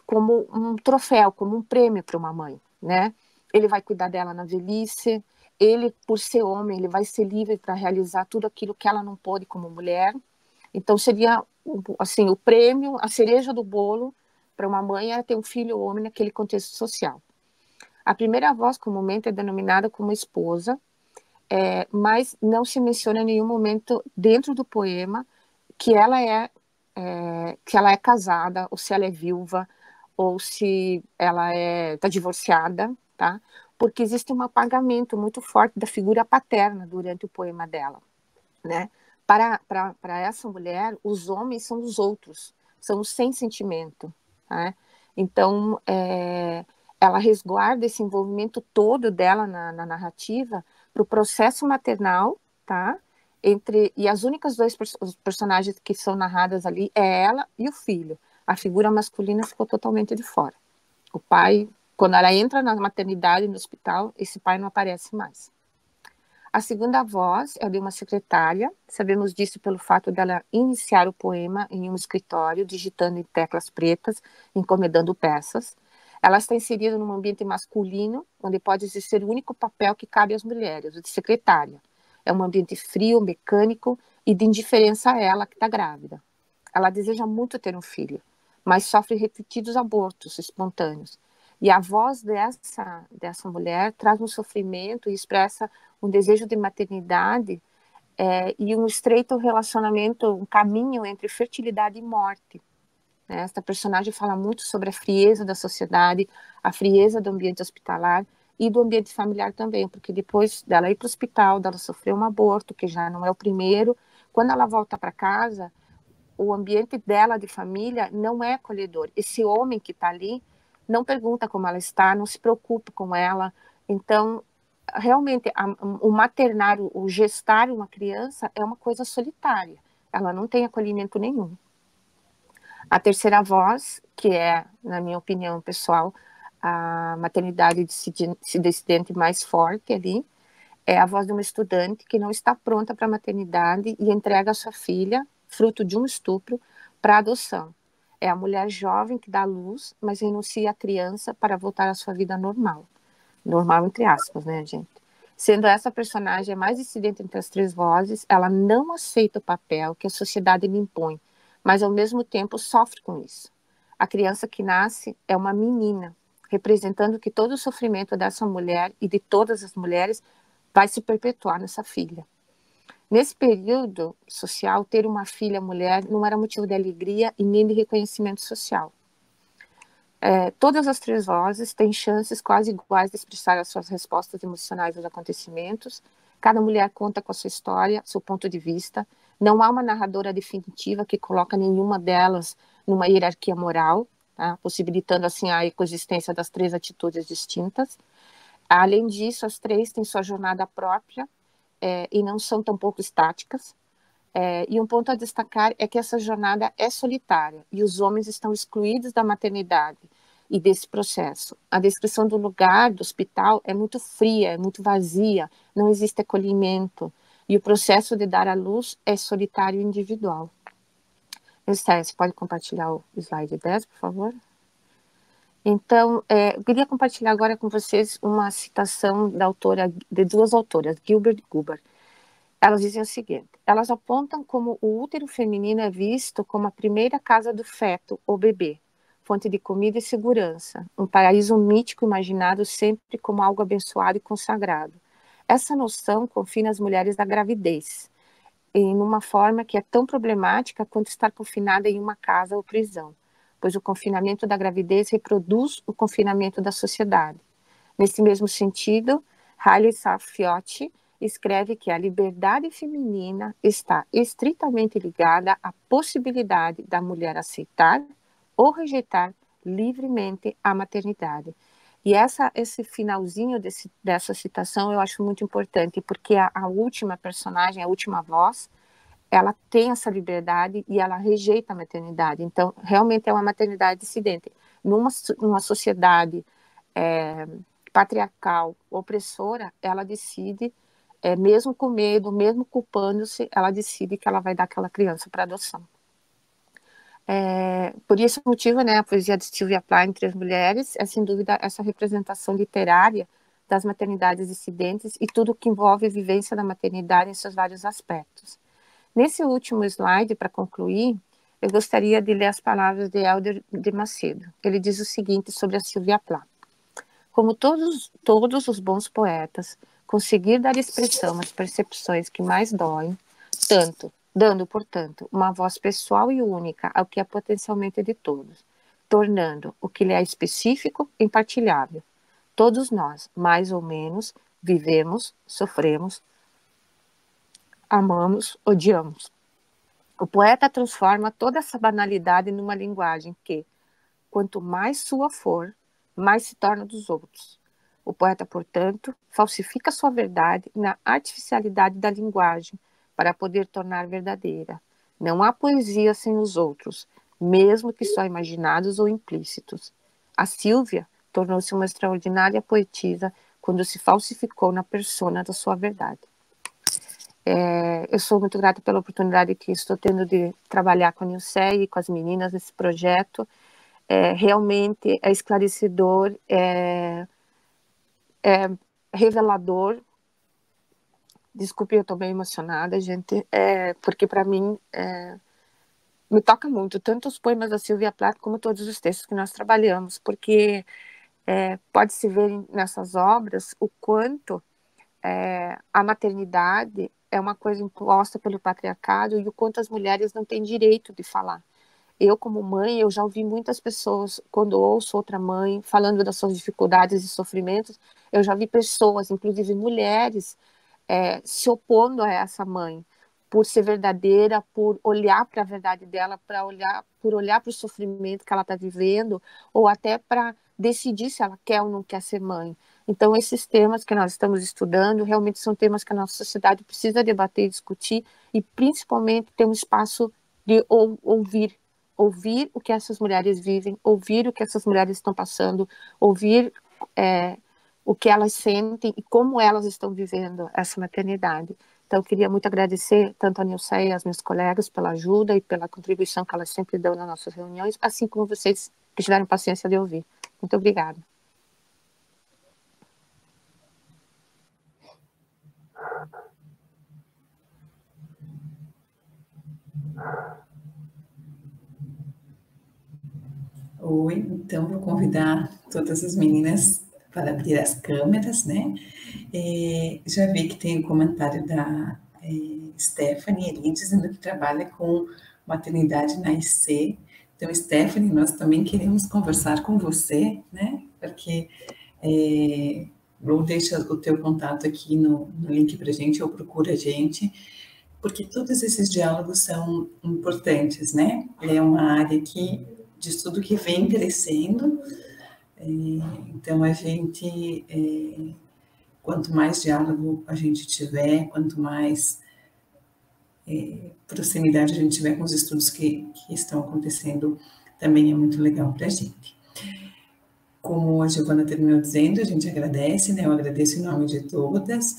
como um troféu, como um prêmio para uma mãe, né? Ele vai cuidar dela na velhice, ele, por ser homem, ele vai ser livre para realizar tudo aquilo que ela não pôde como mulher. Então, seria, assim, o prêmio, a cereja do bolo para uma mãe era ter um filho homem naquele contexto social. A primeira voz, comumente, é denominada como esposa, mas não se menciona em nenhum momento dentro do poema que ela é casada, ou se ela é viúva, ou se ela está divorciada, tá? Porque existe um apagamento muito forte da figura paterna durante o poema dela, né? Para essa mulher, os homens são os outros, são os sem sentimento, tá? Então, ela resguarda esse envolvimento todo dela na narrativa para o processo maternal, tá? E as únicas 2 personagens que são narradas ali é ela e o filho. A figura masculina ficou totalmente de fora. O pai, quando ela entra na maternidade, no hospital, esse pai não aparece mais. A segunda voz é de uma secretária, sabemos disso pelo fato dela iniciar o poema em um escritório, digitando em teclas pretas, encomendando peças. Ela está inserida num ambiente masculino, onde pode exercer o único papel que cabe às mulheres, o de secretária. É um ambiente frio, mecânico e de indiferença a ela que está grávida. ela deseja muito ter um filho, mas sofre repetidos abortos espontâneos. E a voz dessa mulher traz um sofrimento e expressa um desejo de maternidade e um estreito relacionamento, um caminho entre fertilidade e morte. Né? Esta personagem fala muito sobre a frieza da sociedade, a frieza do ambiente hospitalar e do ambiente familiar também, porque depois dela ir para o hospital, dela sofrer um aborto, que já não é o primeiro, quando ela volta para casa, o ambiente dela de família não é acolhedor. Esse homem que está ali não pergunta como ela está, não se preocupa com ela. Então, realmente, o maternar, o gestar uma criança é uma coisa solitária. Ela não tem acolhimento nenhum. A terceira voz, que é, na minha opinião pessoal, a maternidade dissidente mais forte ali, é a voz de uma estudante que não está pronta para a maternidade e entrega a sua filha, fruto de um estupro, para adoção. É a mulher jovem que dá à luz, mas renuncia à criança para voltar à sua vida normal. Normal entre aspas, né, gente? Sendo essa personagem a mais dissidente entre as três vozes, ela não aceita o papel que a sociedade lhe impõe, mas ao mesmo tempo sofre com isso. A criança que nasce é uma menina, representando que todo o sofrimento dessa mulher e de todas as mulheres vai se perpetuar nessa filha. Nesse período social, ter uma filha mulher não era motivo de alegria e nem de reconhecimento social. Todas as três vozes têm chances quase iguais de expressar as suas respostas emocionais aos acontecimentos. Cada mulher conta com a sua história, seu ponto de vista. Não há uma narradora definitiva que coloca nenhuma delas numa hierarquia moral, tá? Possibilitando assim a coexistência das três atitudes distintas. Além disso, as três têm sua jornada própria e não são tampouco estáticas. E um ponto a destacar é que essa jornada é solitária e os homens estão excluídos da maternidade e desse processo. A descrição do lugar, do hospital, é muito fria, é muito vazia, não existe acolhimento e o processo de dar à luz é solitário e individual. Esther, você pode compartilhar o slide 10, por favor? Então, eu queria compartilhar agora com vocês uma citação de duas autoras, Gilbert e Guber. Elas dizem o seguinte: elas apontam como o útero feminino é visto como a primeira casa do feto ou bebê, fonte de comida e segurança, um paraíso mítico imaginado sempre como algo abençoado e consagrado. Essa noção confina as mulheres da gravidez, em uma forma que é tão problemática quanto estar confinada em uma casa ou prisão, pois o confinamento da gravidez reproduz o confinamento da sociedade. Nesse mesmo sentido, Haile Saffioti escreve que a liberdade feminina está estritamente ligada à possibilidade da mulher aceitar ou rejeitar livremente a maternidade. E esse finalzinho dessa citação eu acho muito importante, porque a última personagem, a última voz, ela tem essa liberdade e ela rejeita a maternidade. Então, realmente é uma maternidade dissidente. Numa sociedade patriarcal, opressora, ela decide, mesmo com medo, mesmo culpando-se, ela decide que ela vai dar aquela criança para adoção. Por esse motivo, né, a poesia de Sylvia Plath, Entre as Mulheres, é sem dúvida essa representação literária das maternidades dissidentes e tudo que envolve a vivência da maternidade em seus vários aspectos. Nesse último slide, para concluir, eu gostaria de ler as palavras de Hélder de Macedo. Ele diz o seguinte sobre a Sylvia Plath: como todos os bons poetas, conseguir dar expressão às percepções que mais doem, dando, portanto, uma voz pessoal e única ao que é potencialmente de todos, tornando o que lhe é específico impartilhável. Todos nós, mais ou menos, vivemos, sofremos, amamos, odiamos. O poeta transforma toda essa banalidade numa linguagem que, quanto mais sua for, mais se torna dos outros. O poeta, portanto, falsifica sua verdade na artificialidade da linguagem para poder tornar verdadeira. Não há poesia sem os outros, mesmo que só imaginados ou implícitos. A Sylvia tornou-se uma extraordinária poetisa quando se falsificou na persona da sua verdade. Eu sou muito grata pela oportunidade que estou tendo de trabalhar com a Nilce e com as meninas nesse projeto. Realmente é esclarecedor, é revelador. Desculpe, eu estou bem emocionada, gente, porque para mim me toca muito, tanto os poemas da Sylvia Plath como todos os textos que nós trabalhamos, porque pode-se ver nessas obras o quanto a maternidade é uma coisa imposta pelo patriarcado e o quanto as mulheres não têm direito de falar. Eu, como mãe, eu já ouvi muitas pessoas, quando ouço outra mãe falando das suas dificuldades e sofrimentos, eu já vi pessoas, inclusive mulheres, se opondo a essa mãe, por ser verdadeira, por olhar para a verdade dela, por olhar para o sofrimento que ela está vivendo, ou até para decidir se ela quer ou não quer ser mãe. Então, esses temas que nós estamos estudando realmente são temas que a nossa sociedade precisa debater e discutir, e principalmente ter um espaço de ouvir o que essas mulheres vivem, ouvir o que essas mulheres estão passando, ouvir o que elas sentem e como elas estão vivendo essa maternidade. Então, eu queria muito agradecer tanto a Nilceia e as minhas colegas pela ajuda e pela contribuição que elas sempre dão nas nossas reuniões, assim como vocês que tiveram paciência de ouvir. Muito obrigada. Oi, então vou convidar todas as meninas para abrir as câmeras, né? Já vi que tem um comentário da Stephanie ali, dizendo que trabalha com maternidade na IC. Então, Stephanie, nós também queremos conversar com você, né? Porque ou deixa o teu contato aqui no link para a gente, ou procura a gente, porque todos esses diálogos são importantes, né? É uma área de estudo que vem crescendo, então a gente, quanto mais diálogo a gente tiver, quanto mais proximidade a gente tiver com os estudos que estão acontecendo, também é muito legal para a gente. Como a Giovana terminou dizendo, a gente agradece, né? Eu agradeço em nome de todas,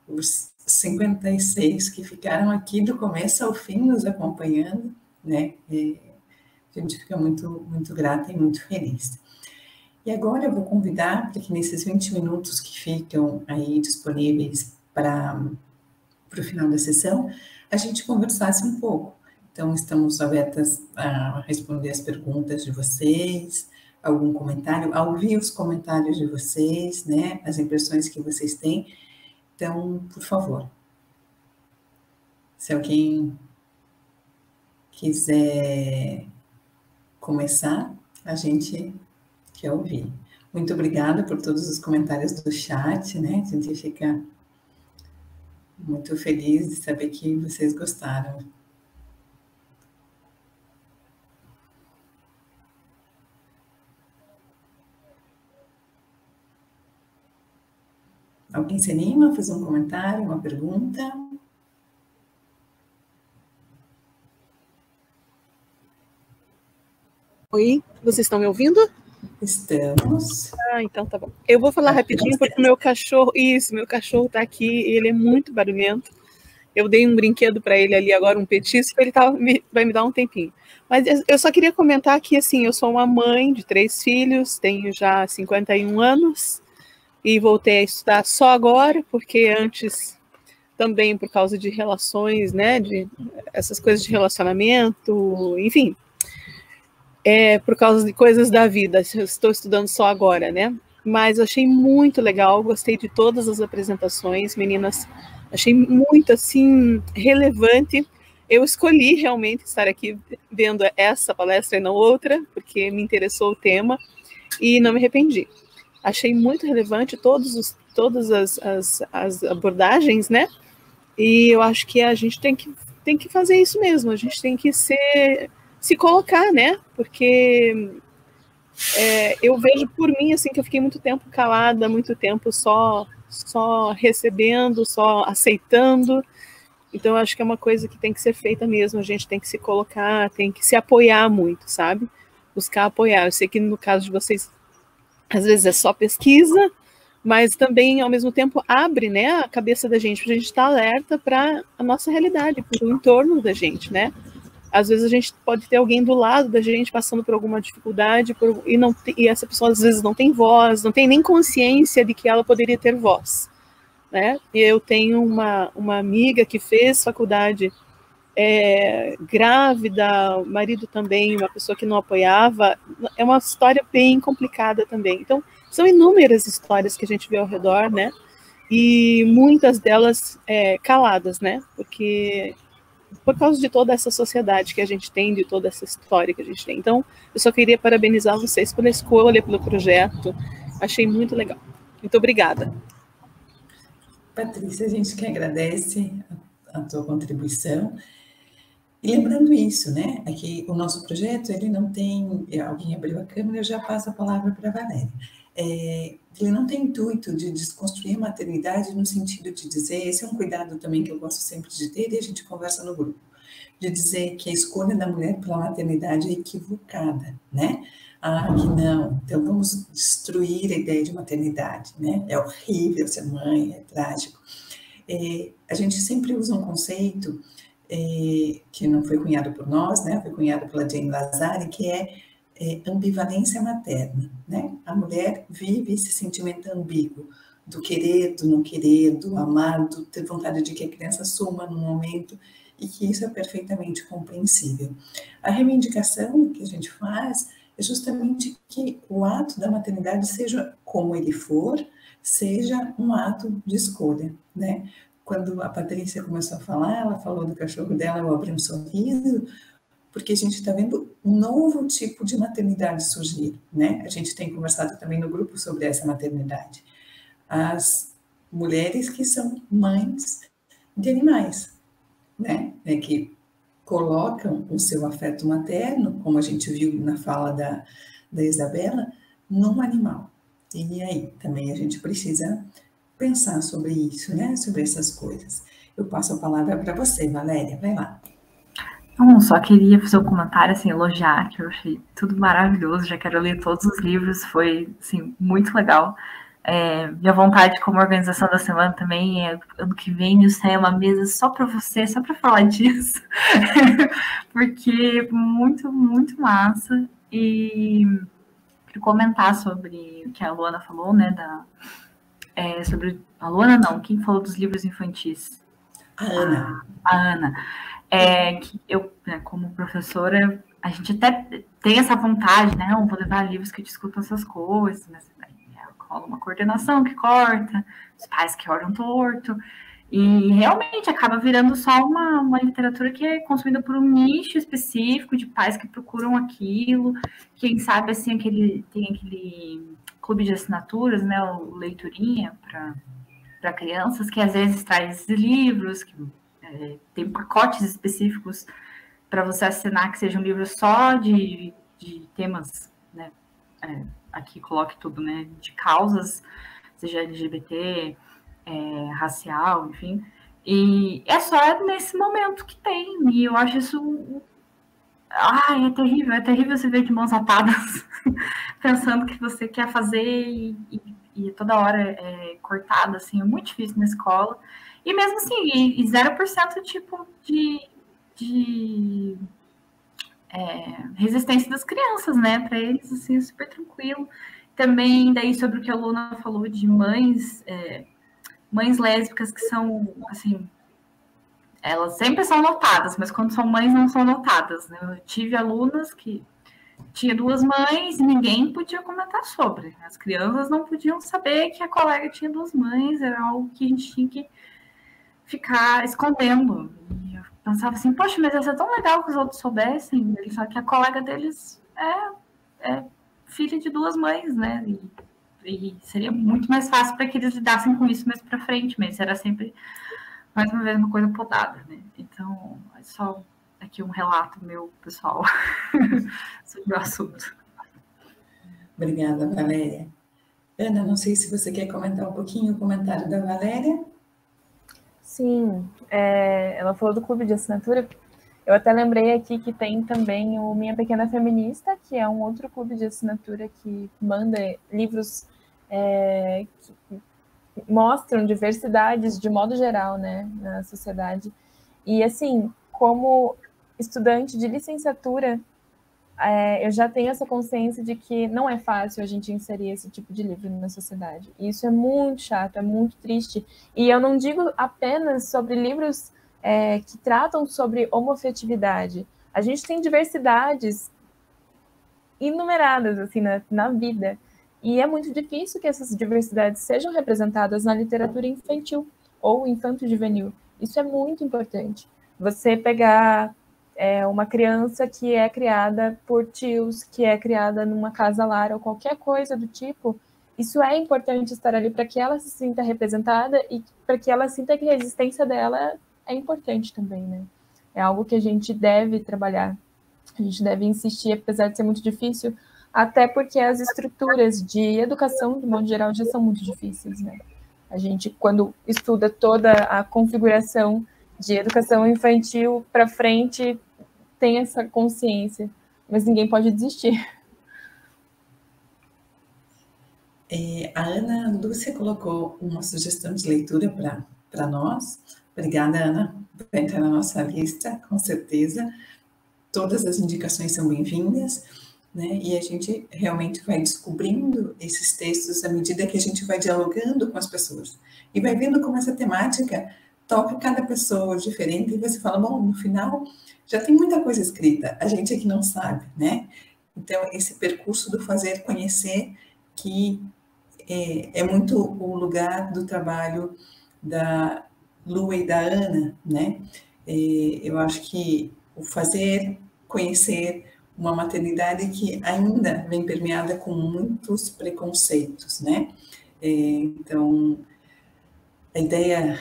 os 56 que ficaram aqui do começo ao fim nos acompanhando, né? A gente fica muito, muito grata e muito feliz. E agora eu vou convidar para que nesses 20 minutos que ficam aí disponíveis para o final da sessão, a gente conversasse um pouco. Então, estamos abertas a responder as perguntas de vocês, algum comentário, a ouvir os comentários de vocês, né, as impressões que vocês têm. Então, por favor, se alguém quiser começar, a gente quer ouvir. Muito obrigada por todos os comentários do chat, né? A gente fica muito feliz de saber que vocês gostaram. Alguém se anima a fazer um comentário, uma pergunta? Oi, vocês estão me ouvindo? Estamos. Então tá bom. Eu vou falar rapidinho porque o meu cachorro tá aqui e ele é muito barulhento. Eu dei um brinquedo para ele ali agora, um petisco, ele vai me dar um tempinho. Mas eu só queria comentar que, assim, eu sou uma mãe de 3 filhos, tenho já 51 anos e voltei a estudar só agora, porque antes também por causa de relações, né, de essas coisas de relacionamento, enfim, por causa de coisas da vida, eu estou estudando só agora, né? Mas eu achei muito legal, gostei de todas as apresentações, meninas, achei muito, assim, relevante. Eu escolhi realmente estar aqui vendo essa palestra e não outra, porque me interessou o tema, e não me arrependi. Achei muito relevante todas as abordagens, né? E eu acho que a gente tem que fazer isso mesmo, a gente tem que se colocar, né? Porque eu vejo por mim, assim, que eu fiquei muito tempo calada, muito tempo só recebendo, só aceitando. Então, eu acho que é uma coisa que tem que ser feita mesmo, a gente tem que se colocar, tem que se apoiar muito, sabe? Buscar apoiar. Eu sei que no caso de vocês, às vezes é só pesquisa, mas também, ao mesmo tempo, abre, né, a cabeça da gente, para a gente estar alerta para a nossa realidade, para o entorno da gente, né? Às vezes a gente pode ter alguém do lado da gente passando por alguma dificuldade e essa pessoa às vezes não tem voz, não tem nem consciência de que ela poderia ter voz, né? E eu tenho uma amiga que fez faculdade grávida, o marido também, uma pessoa que não apoiava, é uma história bem complicada também. Então, são inúmeras histórias que a gente vê ao redor, né? E muitas delas caladas, né? Porque por causa de toda essa sociedade que a gente tem, de toda essa história que a gente tem. Então, eu só queria parabenizar vocês pela escolha, pelo projeto. Achei muito legal. Muito obrigada. Patrícia, a gente que agradece a tua contribuição. E lembrando isso, né? Aqui o nosso projeto, ele não tem... Alguém abriu a câmera, eu já passo a palavra para a Valéria. Ele não tem intuito de desconstruir a maternidade no sentido de dizer, esse é um cuidado também que eu gosto sempre de ter, e a gente conversa no grupo, de dizer que a escolha da mulher pela maternidade é equivocada, né? Que não, então vamos destruir a ideia de maternidade, né? É horrível ser mãe, é trágico. A gente sempre usa um conceito que não foi cunhado por nós, né? Foi cunhado pela Jane Lazari, que é ambivalência materna, né? A mulher vive esse sentimento ambíguo do querer, do não querer, do amar, do ter vontade de que a criança suma no momento, e que isso é perfeitamente compreensível. A reivindicação que a gente faz é justamente que o ato da maternidade, seja como ele for, seja um ato de escolha, né? Quando a Patrícia começou a falar, ela falou do cachorro dela, eu abri um sorriso, porque a gente está vendo um novo tipo de maternidade surgir, né? A gente tem conversado também no grupo sobre essa maternidade. As mulheres que são mães de animais, né? Que colocam o seu afeto materno, como a gente viu na fala da Isabela, num animal. E aí, também a gente precisa pensar sobre isso, né? Sobre essas coisas. Eu passo a palavra para você, Valéria, vai lá. Não, só queria fazer um comentário, assim, elogiar, que eu achei tudo maravilhoso, já quero ler todos os livros, foi, assim, muito legal. Minha vontade como organização da semana também é, ano que vem, eu sair uma mesa só para você, só para falar disso, porque muito, muito massa. E quero comentar sobre o que a Luana falou, né, sobre... A Luana não, quem falou dos livros infantis? A Ana. A Ana. Que eu, né, como professora, a gente até tem essa vontade, né? Não vou levar livros que discutam essas coisas, mas rola uma coordenação que corta, os pais que olham torto, e realmente acaba virando só uma literatura que é consumida por um nicho específico de pais que procuram aquilo. Quem sabe, assim, tem aquele clube de assinaturas, né? O Leiturinha, para crianças, que às vezes traz livros, que tem pacotes específicos para você assinar, que seja um livro só de temas, né? Aqui coloque tudo, né? De causas, seja LGBT, racial, enfim. E é só nesse momento que tem. E eu acho isso... é terrível você ver de mãos atadas, pensando que você quer fazer e toda hora é cortado, assim, é muito difícil na escola. E mesmo assim, e 0% tipo de resistência das crianças, né? Para eles, assim, super tranquilo. Também, daí, sobre o que a Luna falou de mães lésbicas que são, assim, elas sempre são notadas, mas quando são mães não são notadas, né? Eu tive alunas que tinha 2 mães e ninguém podia comentar sobre. As crianças não podiam saber que a colega tinha 2 mães, era algo que a gente tinha que ficar escondendo. E eu pensava assim, poxa, mas ia ser tão legal que os outros soubessem, só que a colega deles é filha de 2 mães, né? E seria muito mais fácil para que eles lidassem com isso mais para frente, mas era sempre, mais uma vez, uma coisa podada, né? Então, é só aqui um relato meu, pessoal, sobre o assunto. Obrigada, Valéria. Ana, não sei se você quer comentar um pouquinho o comentário da Valéria. Sim, ela falou do clube de assinatura. Eu até lembrei aqui que tem também o Minha Pequena Feminista, que é um outro clube de assinatura que manda livros que mostram diversidades de modo geral, né, na sociedade. E, assim, como estudante de licenciatura, eu já tenho essa consciência de que não é fácil a gente inserir esse tipo de livro na sociedade. E isso é muito chato, é muito triste. E eu não digo apenas sobre livros que tratam sobre homoafetividade. A gente tem diversidades inumeradas assim, na vida, e é muito difícil que essas diversidades sejam representadas na literatura infantil ou infanto-juvenil. Isso é muito importante. Você pegar uma criança que é criada por tios, que é criada numa casa lar, ou qualquer coisa do tipo, isso é importante estar ali para que ela se sinta representada e para que ela sinta que a existência dela é importante também, né? É algo que a gente deve trabalhar, a gente deve insistir, apesar de ser muito difícil, até porque as estruturas de educação, de modo geral, já são muito difíceis, né? A gente, quando estuda toda a configuração de educação infantil para frente, tem essa consciência, mas ninguém pode desistir. A Ana Lúcia colocou uma sugestão de leitura para nós. Obrigada, Ana. Vai entrar na nossa lista, com certeza. Todas as indicações são bem-vindas, né? E a gente realmente vai descobrindo esses textos à medida que a gente vai dialogando com as pessoas. E vai vendo como essa temática toca cada pessoa diferente, e você fala, bom, no final já tem muita coisa escrita, a gente é que não sabe, né? Então, esse percurso do fazer conhecer, que é muito o lugar do trabalho da Lua e da Ana, né? Eu acho que o fazer conhecer uma maternidade que ainda vem permeada com muitos preconceitos, né? Então, a ideia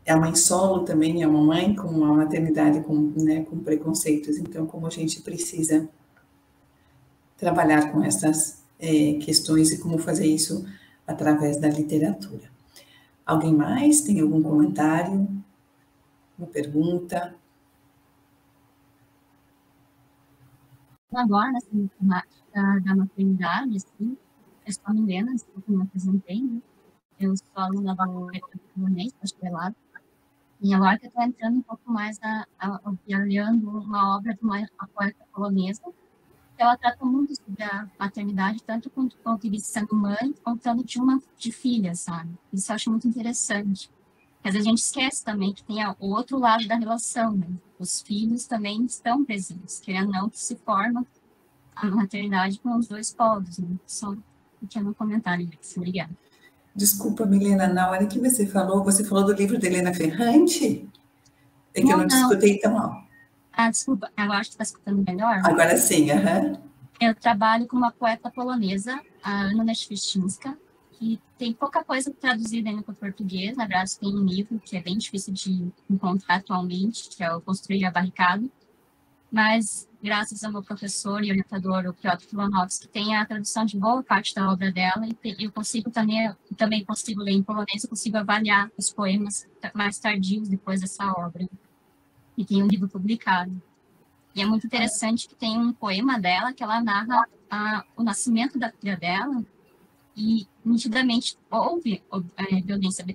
é a mãe solo também, é uma mãe com uma maternidade com preconceitos. Então, como a gente precisa trabalhar com essas questões e como fazer isso através da literatura. Alguém mais tem algum comentário? Uma pergunta? Agora, nessa temática da maternidade, assim, eu sou a Milena, que me apresentei, né? Eu sou aluna do Economês, bacharelado, e agora que eu estou entrando um pouco mais olhando uma obra de uma poeta polonesa, ela trata muito sobre a maternidade, tanto quanto o ponto de vista sendo mãe, contando de filha, sabe? Isso eu acho muito interessante. Mas a gente esquece também que tem o outro lado da relação, né? Os filhos também estão presentes, querendo ou não, que se forma a maternidade com os dois polos, né? Só um pequeno comentário, obrigada. Desculpa, Milena, na hora que você falou do livro da Helena Ferrante? É que eu não te escutei tão mal. Desculpa, eu acho que está escutando melhor. Agora sim, aham. Eu trabalho com uma poeta polonesa, a Anna Neschwinska, que tem pouca coisa traduzida ainda para o português. Na verdade, tem um livro que é bem difícil de encontrar atualmente, que é o Construir a Barricada. Mas, graças ao meu professor e orientador, o Piotr Filonovski, que tem a tradução de boa parte da obra dela, e eu consigo também consigo ler em polonês, eu consigo avaliar os poemas mais tardios depois dessa obra. E tem um livro publicado. E é muito interessante que tem um poema dela que ela narra o nascimento da filha dela, e nitidamente houve violência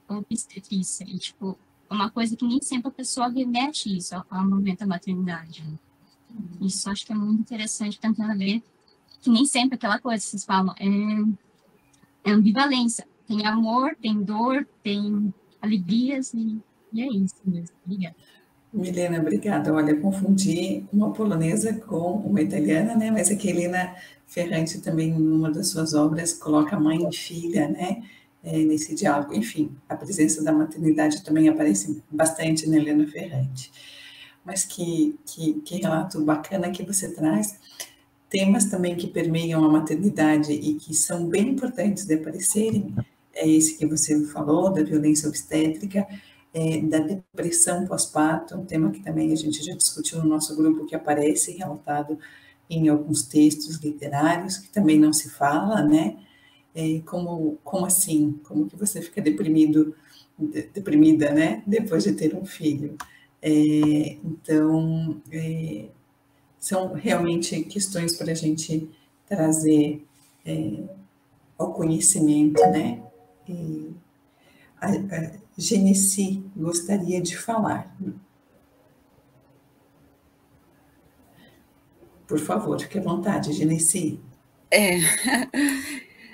obstetrícia, e tipo, uma coisa que nem sempre a pessoa remete isso ao momento da maternidade. Isso acho que é muito interessante, tentando ver que nem sempre aquela coisa que vocês falam é ambivalência. Tem amor, tem dor, tem alegrias, e é isso mesmo. Obrigada. Milena, obrigada. Olha, confundi uma polonesa com uma italiana, né? Mas a Helena Ferrante também, numa das suas obras, coloca mãe e filha, né? Nesse diálogo. Enfim, a presença da maternidade também aparece bastante na Helena Ferrante. Mas que relato bacana que você traz. Temas também que permeiam a maternidade e que são bem importantes de aparecerem, é esse que você falou, da violência obstétrica, da depressão pós-parto, um tema que também a gente já discutiu no nosso grupo, que aparece relatado em alguns textos literários, que também não se fala, né? Como assim? Como que você fica deprimida, né? Depois de ter um filho. Então, são realmente questões para a gente trazer ao conhecimento, né? A Genesi gostaria de falar. Por favor, fique à vontade, Genesi.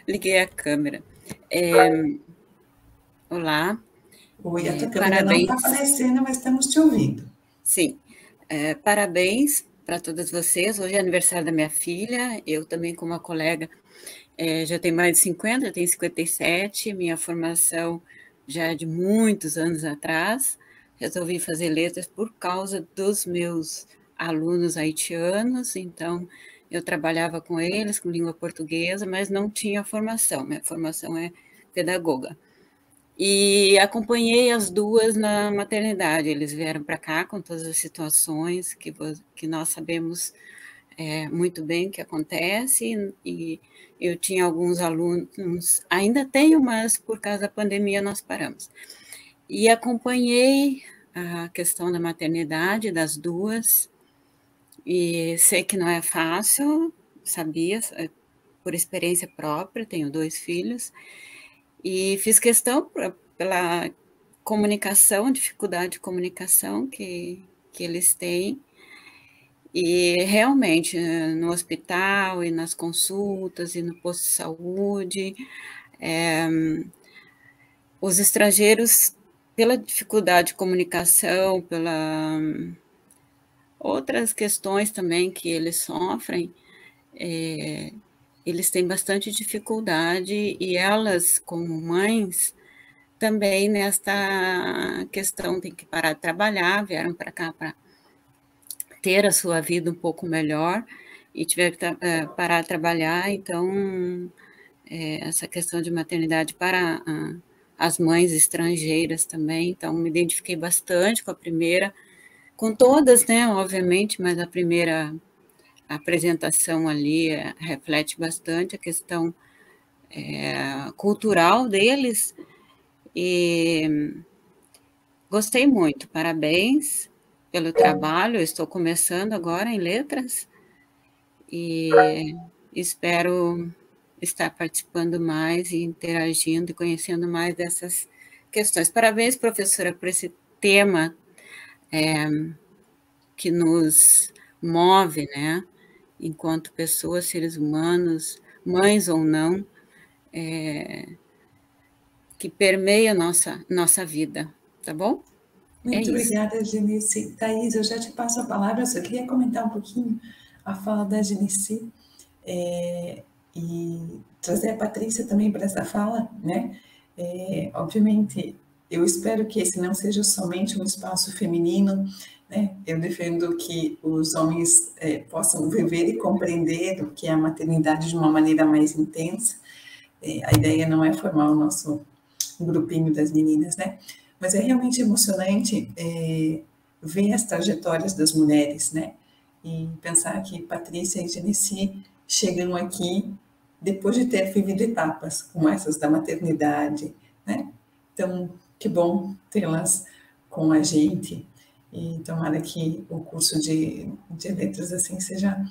Liguei a câmera. Olá, Oi, a tua câmera não está aparecendo, mas estamos te ouvindo. Sim, parabéns para todas vocês. Hoje é aniversário da minha filha, eu também com uma colega já tenho mais de 50, eu tenho 57, minha formação já é de muitos anos atrás. Resolvi fazer letras por causa dos meus alunos haitianos, então eu trabalhava com eles, com língua portuguesa, mas não tinha formação, minha formação é pedagoga. E acompanhei as duas na maternidade, eles vieram para cá com todas as situações que nós sabemos muito bem o que acontece, e eu tinha alguns alunos, ainda tenho, mas por causa da pandemia nós paramos. E acompanhei a questão da maternidade das duas, e sei que não é fácil, sabia, por experiência própria, tenho 2 filhos, e fiz questão pela comunicação, dificuldade de comunicação que eles têm, e realmente no hospital e nas consultas e no posto de saúde, os estrangeiros, pela dificuldade de comunicação, pela outras questões também que eles sofrem, eles têm bastante dificuldade, e elas, como mães, também nesta questão tem que parar de trabalhar, vieram para cá para ter a sua vida um pouco melhor, e tiveram que parar de trabalhar, então essa questão de maternidade para as mães estrangeiras também, então me identifiquei bastante com a primeira, com todas, né, obviamente, mas a primeira apresentação ali reflete bastante a questão cultural deles, e gostei muito, parabéns pelo trabalho, eu estou começando agora em letras, e espero estar participando mais e interagindo e conhecendo mais dessas questões. Parabéns, professora, por esse tema que nos move, né, enquanto pessoas, seres humanos, mães ou não, que permeia nossa vida, tá bom? Muito obrigada, Genice. Thaís, eu já te passo a palavra, eu só queria comentar um pouquinho a fala da Genice, e trazer a Patrícia também para essa fala, né? Obviamente, eu espero que esse não seja somente um espaço feminino, né? Eu defendo que os homens possam viver e compreender o que é a maternidade de uma maneira mais intensa. A ideia não é formar o nosso grupinho das meninas, né? Mas é realmente emocionante ver as trajetórias das mulheres, né? E pensar que Patrícia e Genice chegam aqui depois de ter vivido etapas como essas da maternidade, né? Então, que bom tê-las com a gente, e tomara que o curso de letras assim seja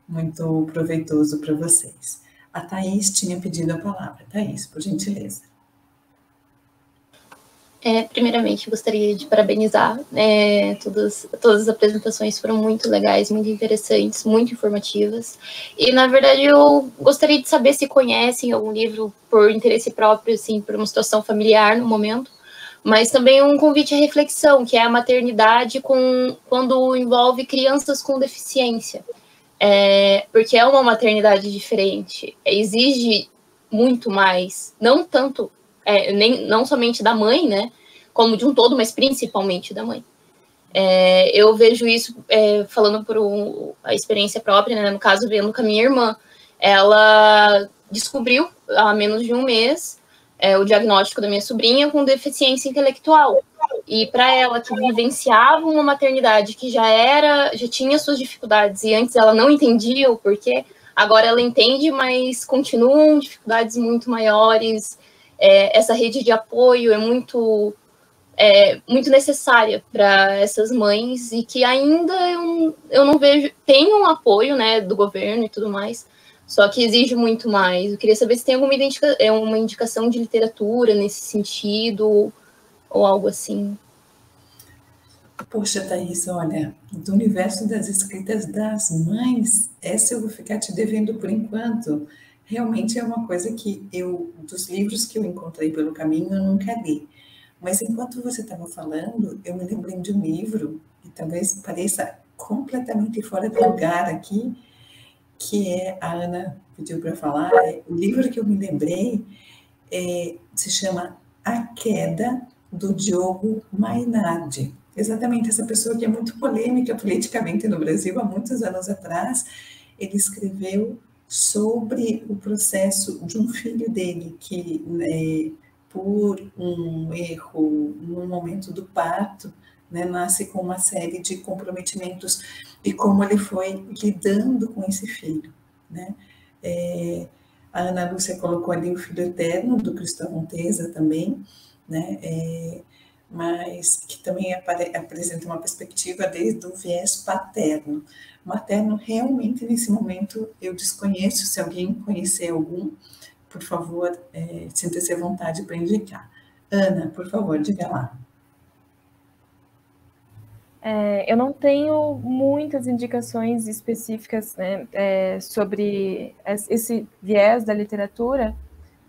muito proveitoso para vocês. A Thaís tinha pedido a palavra. Thaís, por gentileza. Primeiramente, gostaria de parabenizar, todas as apresentações foram muito legais, muito interessantes, muito informativas, e na verdade eu gostaria de saber se conhecem algum livro por interesse próprio, assim, por uma situação familiar no momento, mas também um convite à reflexão, que é a maternidade quando envolve crianças com deficiência, porque é uma maternidade diferente, exige muito mais, não tanto, não somente da mãe, né, como de um todo, mas principalmente da mãe. Eu vejo isso falando por a experiência própria, né, no caso, vendo com a minha irmã. Ela descobriu, há menos de um mês, o diagnóstico da minha sobrinha com deficiência intelectual. E para ela, que vivenciava uma maternidade que já tinha suas dificuldades, e antes ela não entendia o porquê, agora ela entende, mas continuam dificuldades muito maiores. Essa rede de apoio é muito necessária para essas mães, e que ainda eu não vejo, tem um apoio, né, do governo e tudo mais, só que exige muito mais. Eu queria saber se tem alguma uma indicação de literatura nesse sentido, ou algo assim. Poxa, Thaís, olha, do universo das escritas das mães, essa eu vou ficar te devendo por enquanto. Realmente é uma coisa que dos livros que eu encontrei pelo caminho, eu nunca li. Mas enquanto você estava falando, eu me lembrei de um livro, e talvez pareça completamente fora do lugar aqui, que a Ana pediu para falar, o livro que eu me lembrei se chama A Queda, do Diogo Mainardi. Exatamente essa pessoa que é muito polêmica politicamente no Brasil, há muitos anos atrás, ele escreveu sobre o processo de um filho dele que, por um erro no momento do parto, né, nasce com uma série de comprometimentos e como ele foi lidando com esse filho, né? A Ana Lúcia colocou ali o Filho Eterno, do Cristóvão Teza também, né? Mas que também apresenta uma perspectiva desde o viés paterno. Materno, realmente, nesse momento, eu desconheço. Se alguém conhecer algum, por favor, sinta-se à vontade para indicar. Ana, por favor, diga lá. Eu não tenho muitas indicações específicas, né, sobre esse viés da literatura.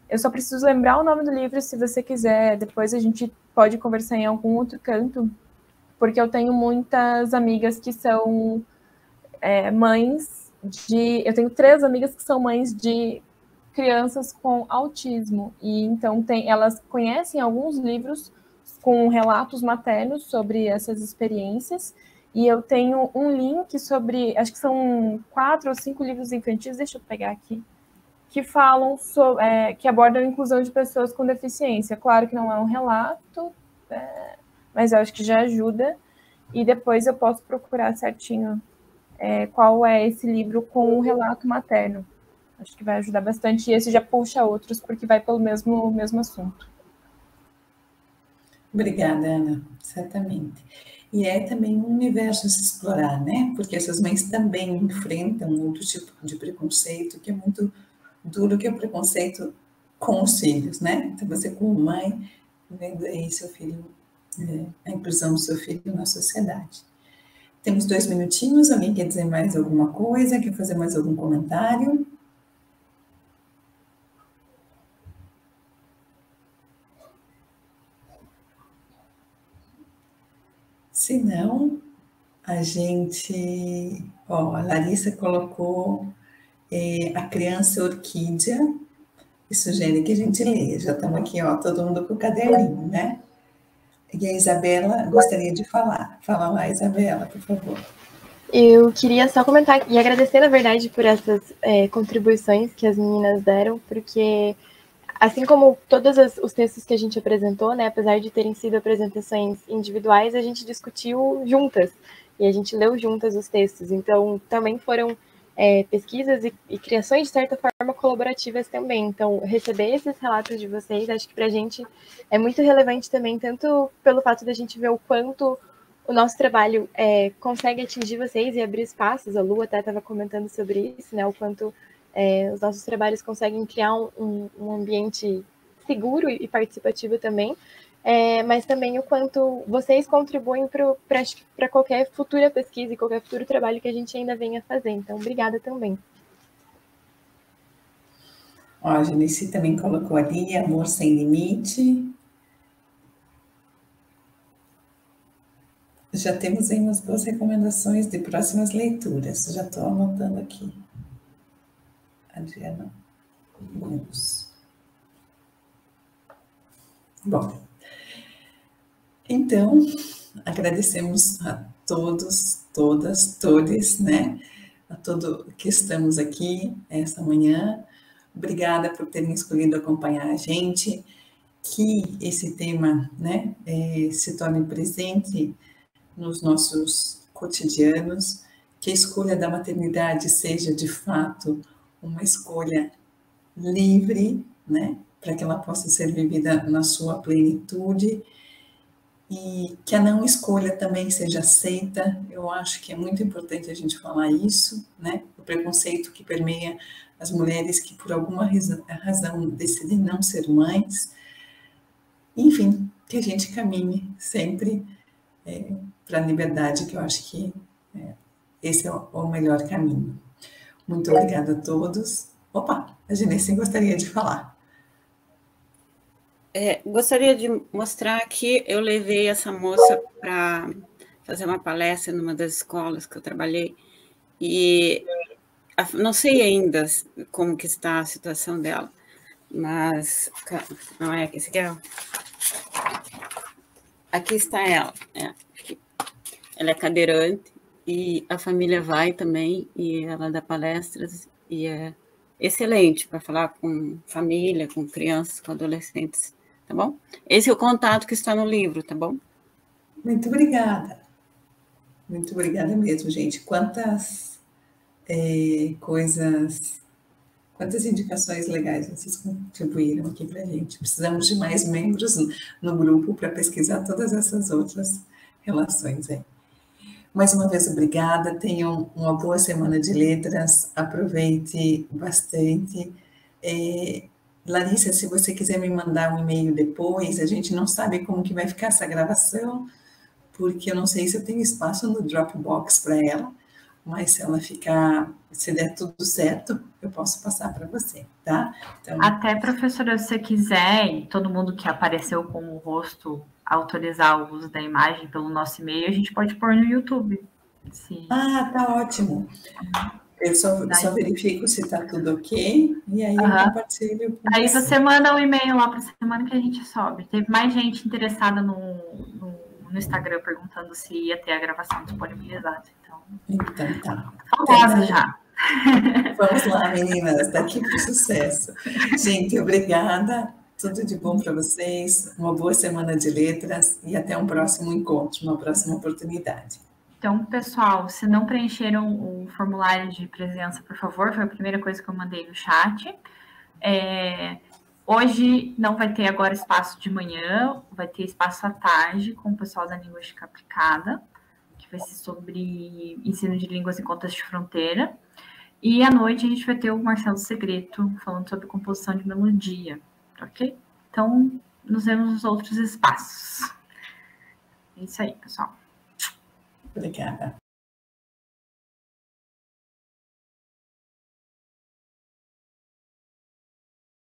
Eu só preciso lembrar o nome do livro, se você quiser. Depois a gente pode conversar em algum outro canto, porque eu tenho muitas amigas que são mães de... Eu tenho 3 amigas que são mães de crianças com autismo, e então elas conhecem alguns livros com relatos maternos sobre essas experiências, e eu tenho um link sobre, acho que são 4 ou 5 livros infantis, deixa eu pegar aqui, que falam sobre, que abordam a inclusão de pessoas com deficiência. Claro que não é um relato, mas eu acho que já ajuda, e depois eu posso procurar certinho qual é esse livro com o relato materno. Acho que vai ajudar bastante, e esse já puxa outros, porque vai pelo mesmo assunto. Obrigada, Ana, certamente. E é também um universo a se explorar, né? Porque essas mães também enfrentam outro tipo de preconceito, que é muito duro, que é o preconceito com os filhos, né? Então, você como mãe, vendo aí seu filho, a inclusão do seu filho na sociedade. Temos 2 minutinhos, alguém quer dizer mais alguma coisa? Quer fazer mais algum comentário? Se não, a gente... a Larissa colocou A Criança Orquídea, e sugere que a gente leia. Já estamos aqui, todo mundo com o caderninho, né? E a Isabela gostaria de falar. Fala lá, Isabela, por favor. Eu queria só comentar e agradecer, na verdade, por essas contribuições que as meninas deram, porque, assim como todos os textos que a gente apresentou, né, apesar de terem sido apresentações individuais, a gente discutiu juntas, e a gente leu juntas os textos. Então, também foram pesquisas e criações, de certa forma, colaborativas também. Então, receber esses relatos de vocês, acho que para a gente é muito relevante também, tanto pelo fato da gente ver o quanto o nosso trabalho consegue atingir vocês e abrir espaços. A Lu até estava comentando sobre isso, né? O quanto os nossos trabalhos conseguem criar um ambiente seguro e participativo também, mas também o quanto vocês contribuem para qualquer futura pesquisa e qualquer futuro trabalho que a gente ainda venha fazer. Então, obrigada também. A Janice também colocou ali Amor Sem Limite. Já temos aí umas 2 recomendações de próximas leituras. Já estou anotando aqui. Adriana Lemos. Bom, então, agradecemos a todos, todas, todes, né? A todo que estamos aqui esta manhã. Obrigada por terem escolhido acompanhar a gente. Que esse tema, né, se torne presente nos nossos cotidianos, que a escolha da maternidade seja, de fato, uma escolha livre, né, para que ela possa ser vivida na sua plenitude, e que a não escolha também seja aceita. Eu acho que é muito importante a gente falar isso, né, o preconceito que permeia as mulheres que por alguma razão decidem não ser mães. Enfim, que a gente caminhe sempre para a liberdade, que eu acho que esse é o melhor caminho. Muito obrigada a todos. Opa, a Genesi gostaria de falar. Gostaria de mostrar que eu levei essa moça para fazer uma palestra numa das escolas que eu trabalhei, e não sei ainda como que está a situação dela, mas não é que esse aqui é. Aqui está ela. Aqui. Ela é cadeirante e a família vai também, e ela dá palestras e é excelente para falar com família, com crianças, com adolescentes, tá bom? Esse é o contato que está no livro, tá bom? Muito obrigada. Muito obrigada mesmo, gente. Quantas quantas indicações legais vocês contribuíram aqui para a gente. Precisamos de mais membros no grupo para pesquisar todas essas outras relações aí. Mais uma vez, obrigada. Tenham uma boa semana de letras. Aproveite bastante. Larissa, se você quiser me mandar um e-mail depois, a gente não sabe como que vai ficar essa gravação, porque eu não sei se eu tenho espaço no Dropbox para ela, mas se der tudo certo, eu posso passar para você, tá? Então, até, professora, se você quiser, e todo mundo que apareceu com o rosto autorizar o uso da imagem pelo nosso e-mail, a gente pode pôr no YouTube. Sim. Ah, tá ótimo. Eu só verifico se está tudo ok, e aí eu compartilho. Aí você manda um e-mail lá para a semana que a gente sobe. Teve mais gente interessada no Instagram perguntando se ia ter a gravação disponibilizada. Então tá. Famosa já. Vamos lá, meninas, daqui para o sucesso. Gente, obrigada. Tudo de bom para vocês. Uma boa semana de letras e até um próximo encontro, uma próxima oportunidade. Então, pessoal, se não preencheram o formulário de presença, por favor, foi a primeira coisa que eu mandei no chat. Hoje não vai ter agora espaço de manhã, vai ter espaço à tarde com o pessoal da Linguística Aplicada, que vai ser sobre ensino de línguas em contexto de fronteira. E à noite a gente vai ter o Marcelo Segreto falando sobre composição de melodia, ok? Então, nos vemos nos outros espaços. É isso aí, pessoal. Obrigada.